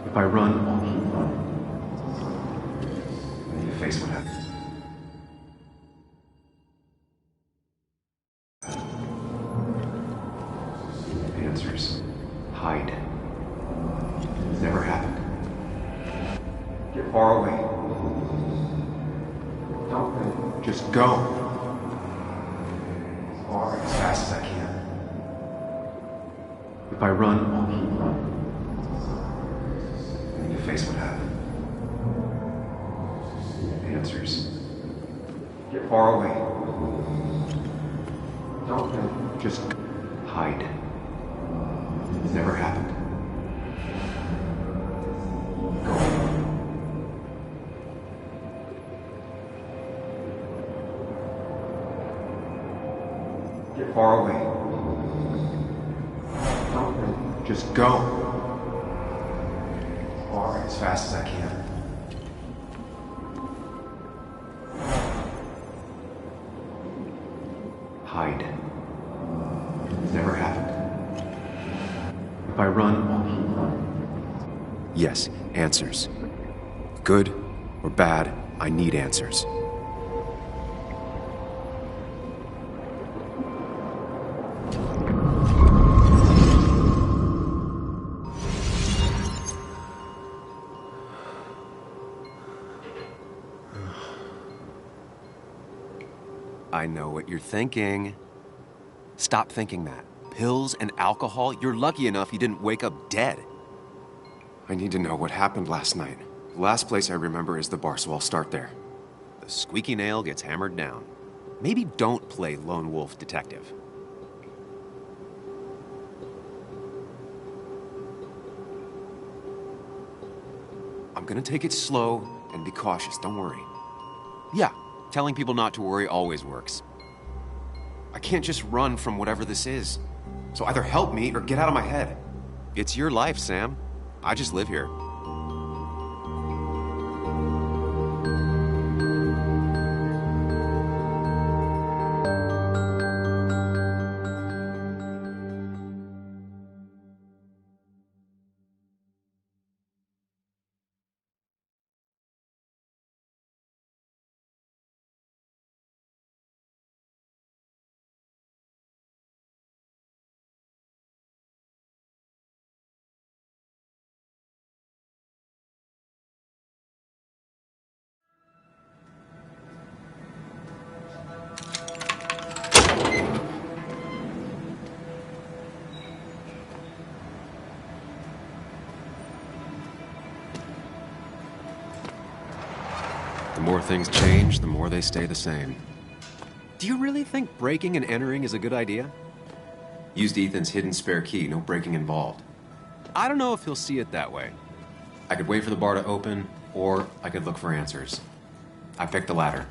Speaker 3: If I run, I'll keep running. Then you face what happened. Answers. Hide. It's never happened. Get far away. Don't think. Just go. As fast as I can. If I run, I'll keep running. And you face what happened. Answers. Get far away. Don't think. Just hide. It's never happened. Go. Get far away. Don't think. Just go. Far, as fast as I can. Hide. It's never happened. If I run, I'll keep running. Yes, answers. Good or bad, I need answers. I know what you're thinking. Stop thinking that. Pills and alcohol, you're lucky enough you didn't wake up dead. I need to know what happened last night. The last place I remember is the bar, so I'll start there. The squeaky nail gets hammered down. Maybe don't play lone wolf detective. I'm gonna take it slow and be cautious, don't worry. Yeah, telling people not to worry always works. I can't just run from whatever this is. So either help me or get out of my head. It's your life, Sam. I just live here. The more things change, the more they stay the same. Do you really think breaking and entering is a good idea? Used Ethan's hidden spare key, no breaking involved. I don't know if he'll see it that way. I could wait for the bar to open, or I could look for answers. I picked the latter.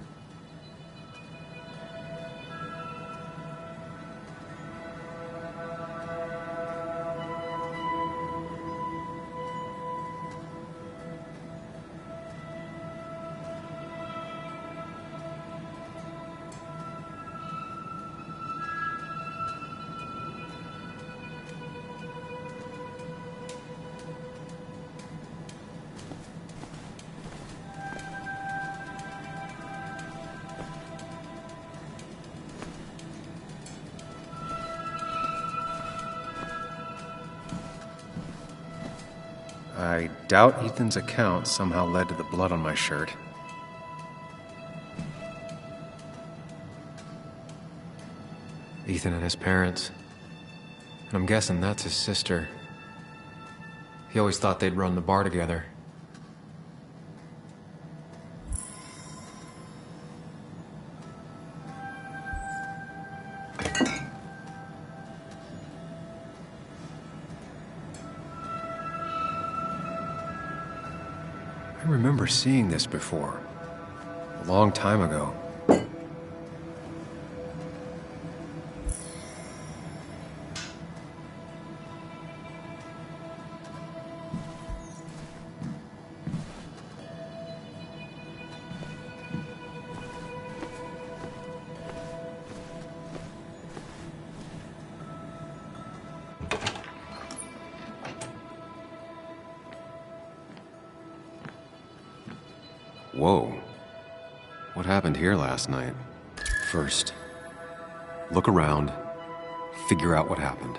Speaker 3: I doubt Ethan's account somehow led to the blood on my shirt. Ethan and his parents. And I'm guessing that's his sister. He always thought they'd run the bar together. I remember seeing this before, a long time ago. Whoa. What happened here last night? First, look around, figure out what happened.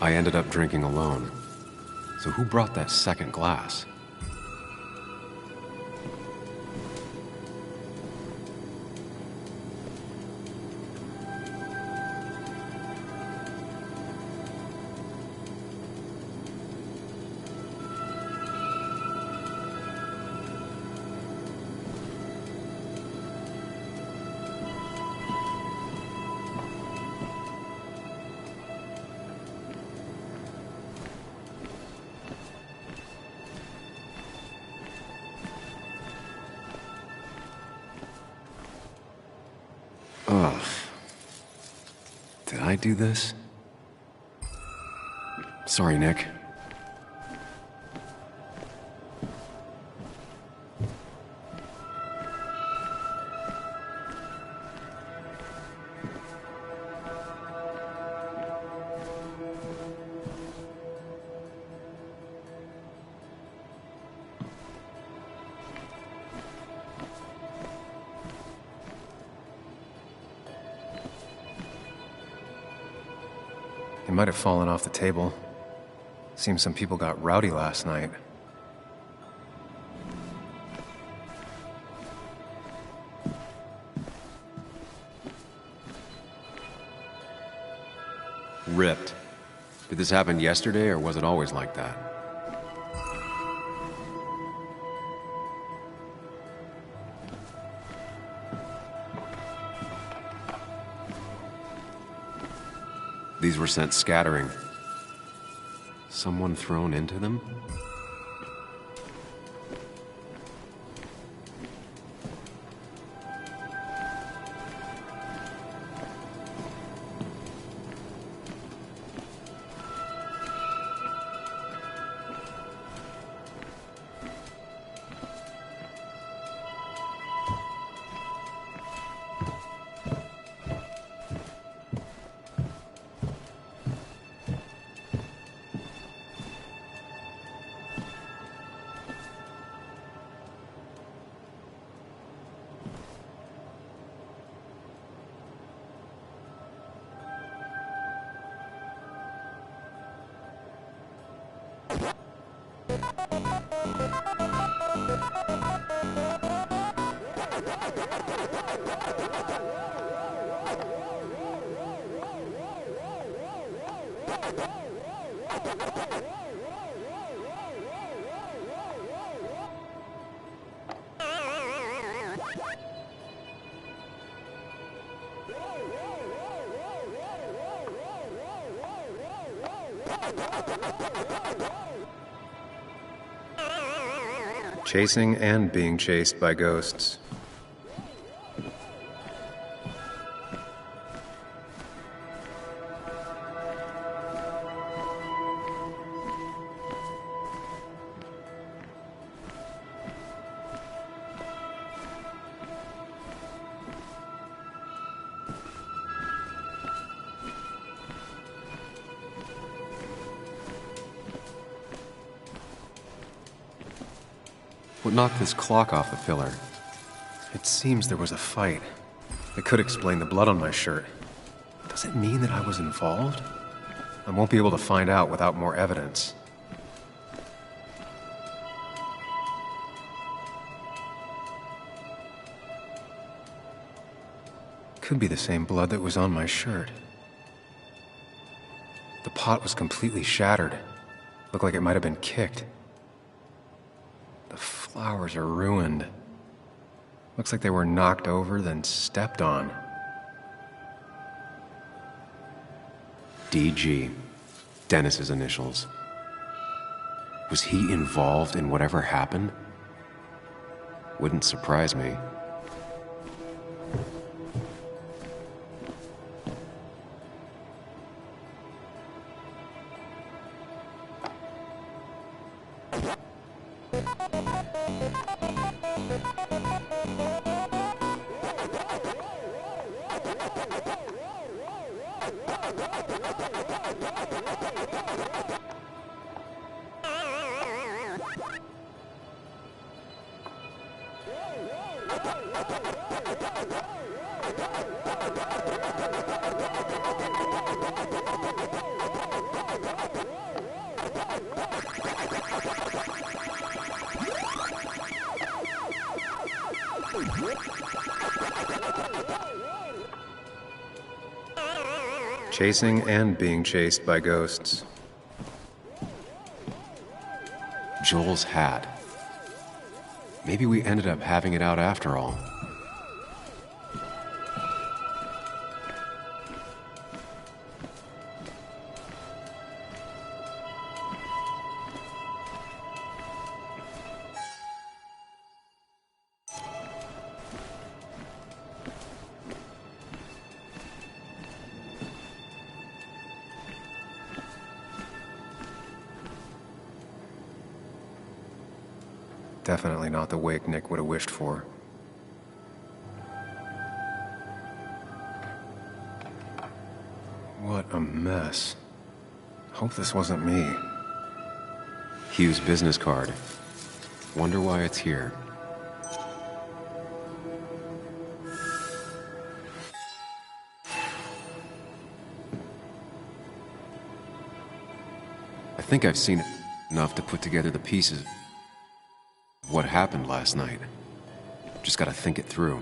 Speaker 3: I ended up drinking alone. So who brought that second glass? Ugh. Did I do this? Sorry, Nick. It might have fallen off the table. Seems some people got rowdy last night. Ripped. Did this happen yesterday, or was it always like that? These were sent scattering. Someone thrown into them? Chasing and being chased by ghosts. What knocked this clock off the pillar? It seems there was a fight. It could explain the blood on my shirt. Does it mean that I was involved? I won't be able to find out without more evidence. Could be the same blood that was on my shirt. The pot was completely shattered. Looked like it might have been kicked. The flowers are ruined. Looks like they were knocked over, then stepped on. DG. Dennis's initials. Was he involved in whatever happened? Wouldn't surprise me. Chasing and being chased by ghosts. Joel's hat. Maybe we ended up having it out after all. Definitely not the wake Nick would have wished for. What a mess. Hope this wasn't me. Hugh's business card. Wonder why it's here. I think I've seen enough to put together the pieces. What happened last night? Just gotta think it through.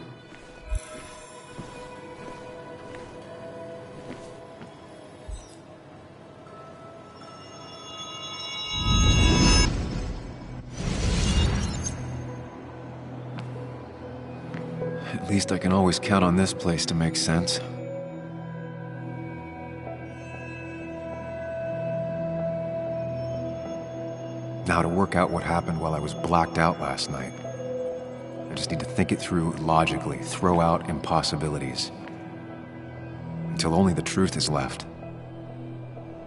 Speaker 3: At least I can always count on this place to make sense. Now to work out what happened while I was blacked out last night. I just need to think it through logically, throw out impossibilities. Until only the truth is left.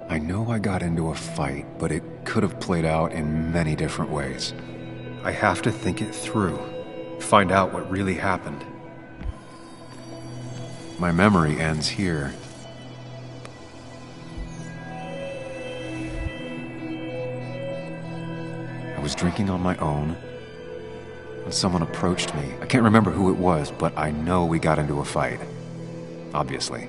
Speaker 3: I know I got into a fight, but it could have played out in many different ways. I have to think it through, find out what really happened. My memory ends here. I was drinking on my own when someone approached me. I can't remember who it was, but I know we got into a fight. Obviously.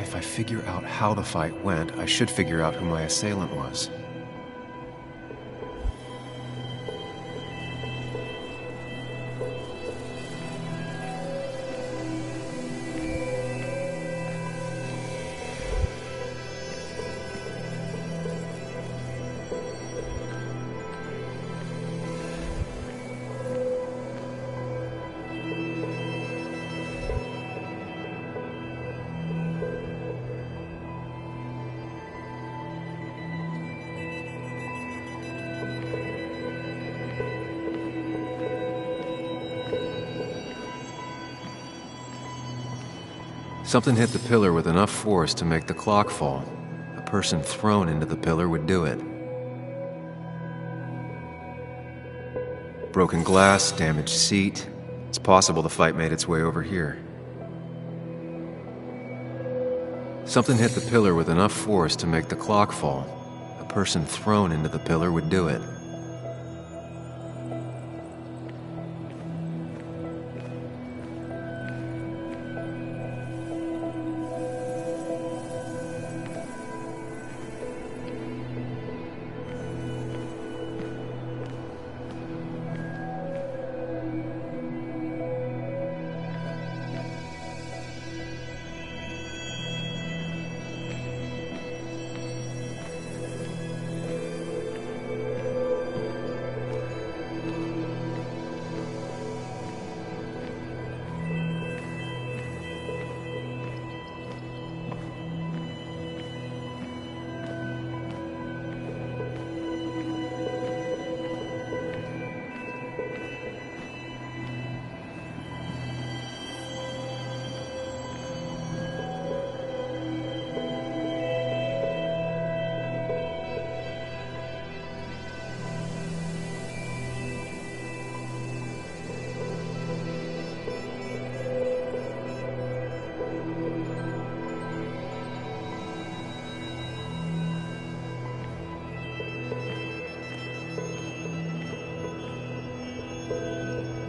Speaker 3: If I figure out how the fight went, I should figure out who my assailant was. Something hit the pillar with enough force to make the clock fall. A person thrown into the pillar would do it. Broken glass, damaged seat. It's possible the fight made its way over here. Something hit the pillar with enough force to make the clock fall. A person thrown into the pillar would do it.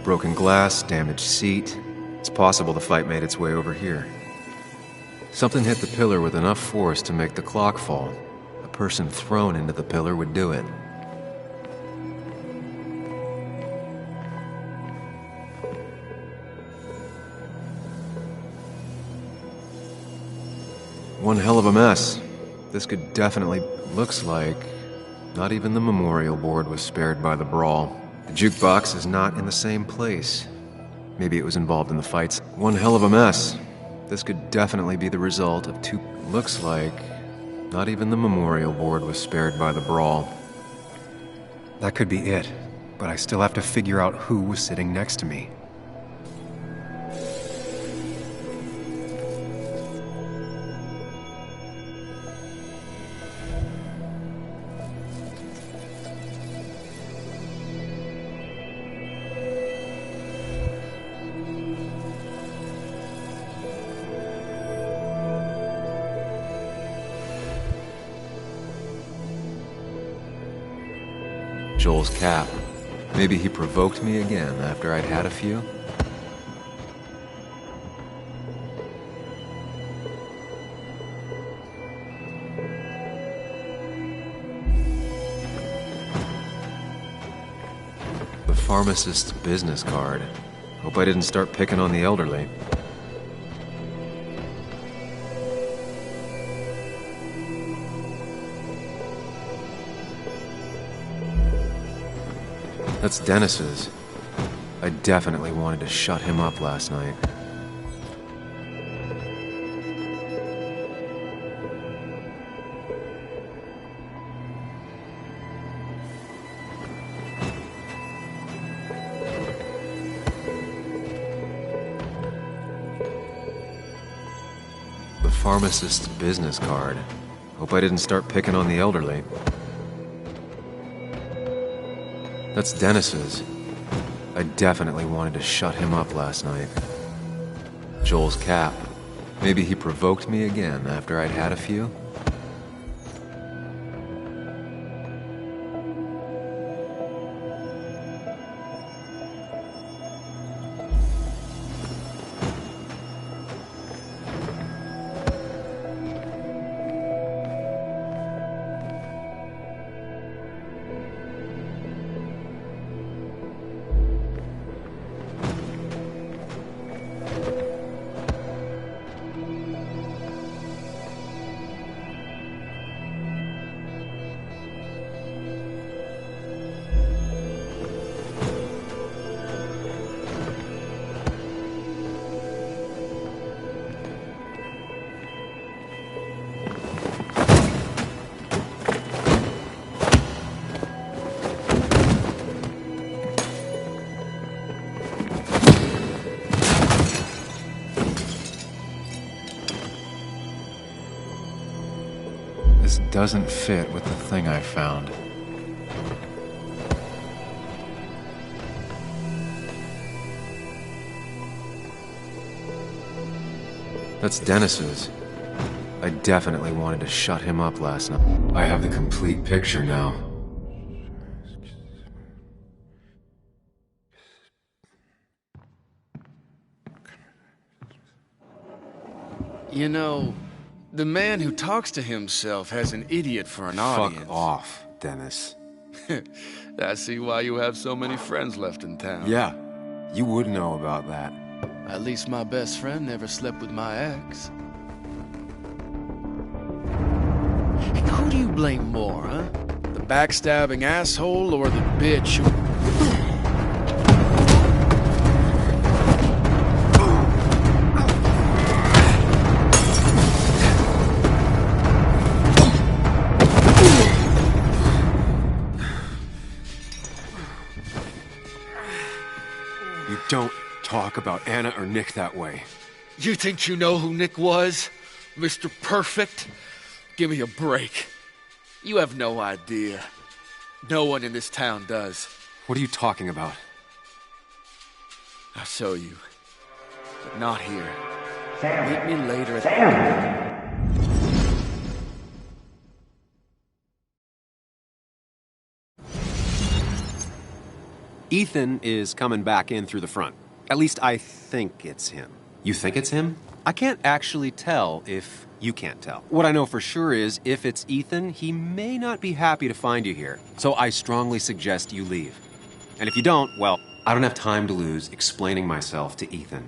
Speaker 3: Broken glass, damaged seat. It's possible the fight made its way over here. Something hit the pillar with enough force to make the clock fall. A person thrown into the pillar would do it. One hell of a mess. This could definitely... Looks like... Not even the memorial board was spared by the brawl. The jukebox is not in the same place. Maybe it was involved in the fights. One hell of a mess. This could definitely be the result of two... Looks like... Not even the memorial board was spared by the brawl. That could be it, but I still have to figure out who was sitting next to me. Joel's cap. Maybe he provoked me again after I'd had a few? The pharmacist's business card. Hope I didn't start picking on the elderly. That's Dennis's. I definitely wanted to shut him up last night. The pharmacist's business card. Hope I didn't start picking on the elderly. That's Dennis's. I definitely wanted to shut him up last night. Joel's cap. Maybe he provoked me again after I'd had a few? doesn't fit with the thing I found. That's Dennis's. I definitely wanted to shut him up last night. I have the complete picture now.
Speaker 9: You know, the man who talks to himself has an idiot for an audience.
Speaker 3: Fuck off, Dennis.
Speaker 9: I see why you have so many friends left in town.
Speaker 3: Yeah, you would know about that.
Speaker 9: At least my best friend never slept with my ex. And who do you blame more, huh? The backstabbing asshole or the bitch who...
Speaker 3: You don't talk about Anna or Nick that way.
Speaker 9: You think you know who Nick was? Mr. Perfect? Give me a break. You have no idea. No one in this town does.
Speaker 3: What are you talking about?
Speaker 9: I'll show you. But not here. Meet me later at...
Speaker 3: Ethan is coming back in through the front. At least I think it's him. You think it's him? I can't actually tell if you can't tell. What I know for sure is, if it's Ethan, he may not be happy to find you here. So I strongly suggest you leave. And if you don't, well, I don't have time to lose explaining myself to Ethan.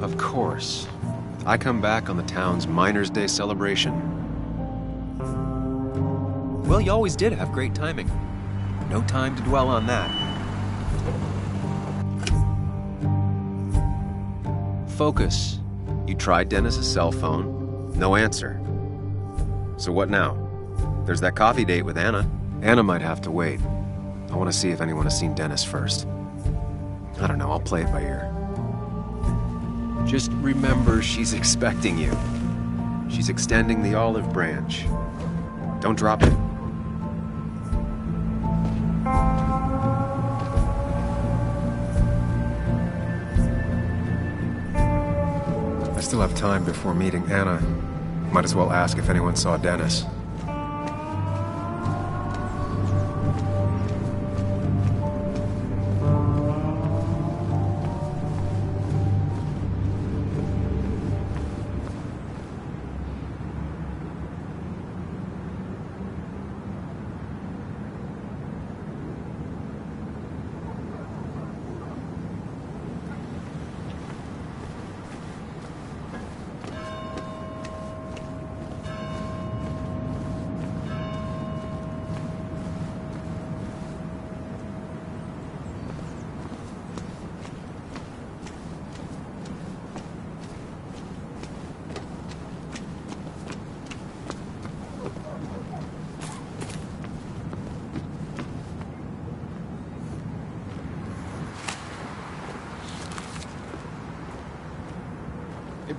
Speaker 3: Of course. I come back on the town's Miners' Day celebration. Well, you always did have great timing. No time to dwell on that. Focus. You tried Dennis's cell phone. No answer. So what now? There's that coffee date with Anna. Anna might have to wait. I want to see if anyone has seen Dennis first. I don't know, I'll play it by ear. Just remember, she's expecting you. She's extending the olive branch. Don't drop it. I still have time before meeting Anna. Might as well ask if anyone saw Dennis.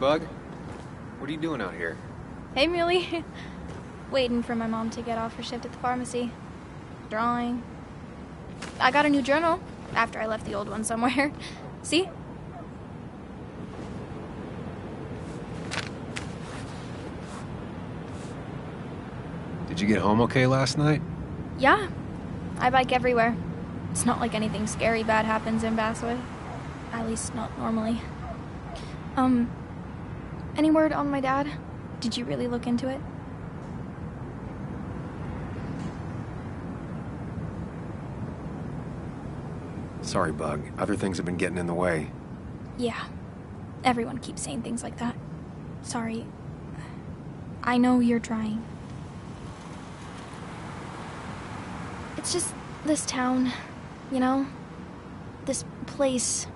Speaker 7: Bug. What are you doing out here?
Speaker 6: Hey, Muley. Waiting for my mom to get off her shift at the pharmacy. Drawing. I got a new journal after I left the old one somewhere. See?
Speaker 7: Did you get home okay last night?
Speaker 6: Yeah. I bike everywhere. It's not like anything scary bad happens in Basswood. At least not normally. Any word on my dad? Did you really look into it?
Speaker 7: Sorry, Bug. Other things have been getting in the way.
Speaker 6: Yeah. Everyone keeps saying things like that. Sorry. I know you're trying. It's just this town, you know? This place.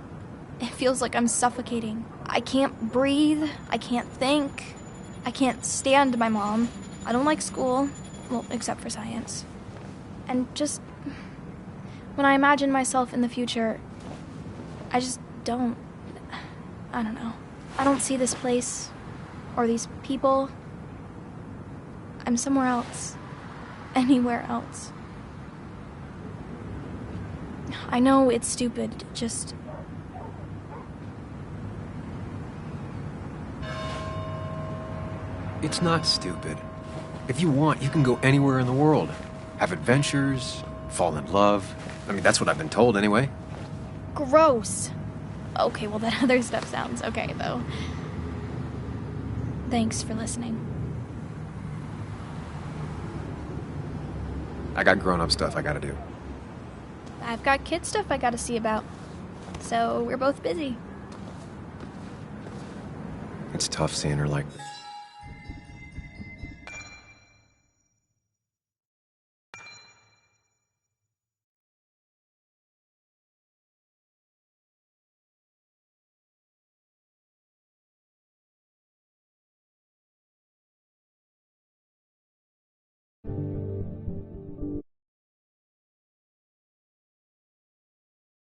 Speaker 6: It feels like I'm suffocating. I can't breathe. I can't think. I can't stand my mom. I don't like school. Well, except for science. And just... when I imagine myself in the future, I just don't... I don't know. I don't see this place. Or these people. I'm somewhere else. Anywhere else. I know it's stupid, just...
Speaker 7: It's not stupid. If you want, you can go anywhere in the world. Have adventures, fall in love. I mean, that's what I've been told anyway.
Speaker 6: Gross. Okay, well, that other stuff sounds okay, though. Thanks for listening.
Speaker 7: I got grown-up stuff I gotta do.
Speaker 6: I've got kid stuff I gotta see about. So we're both busy.
Speaker 7: It's tough seeing her like this.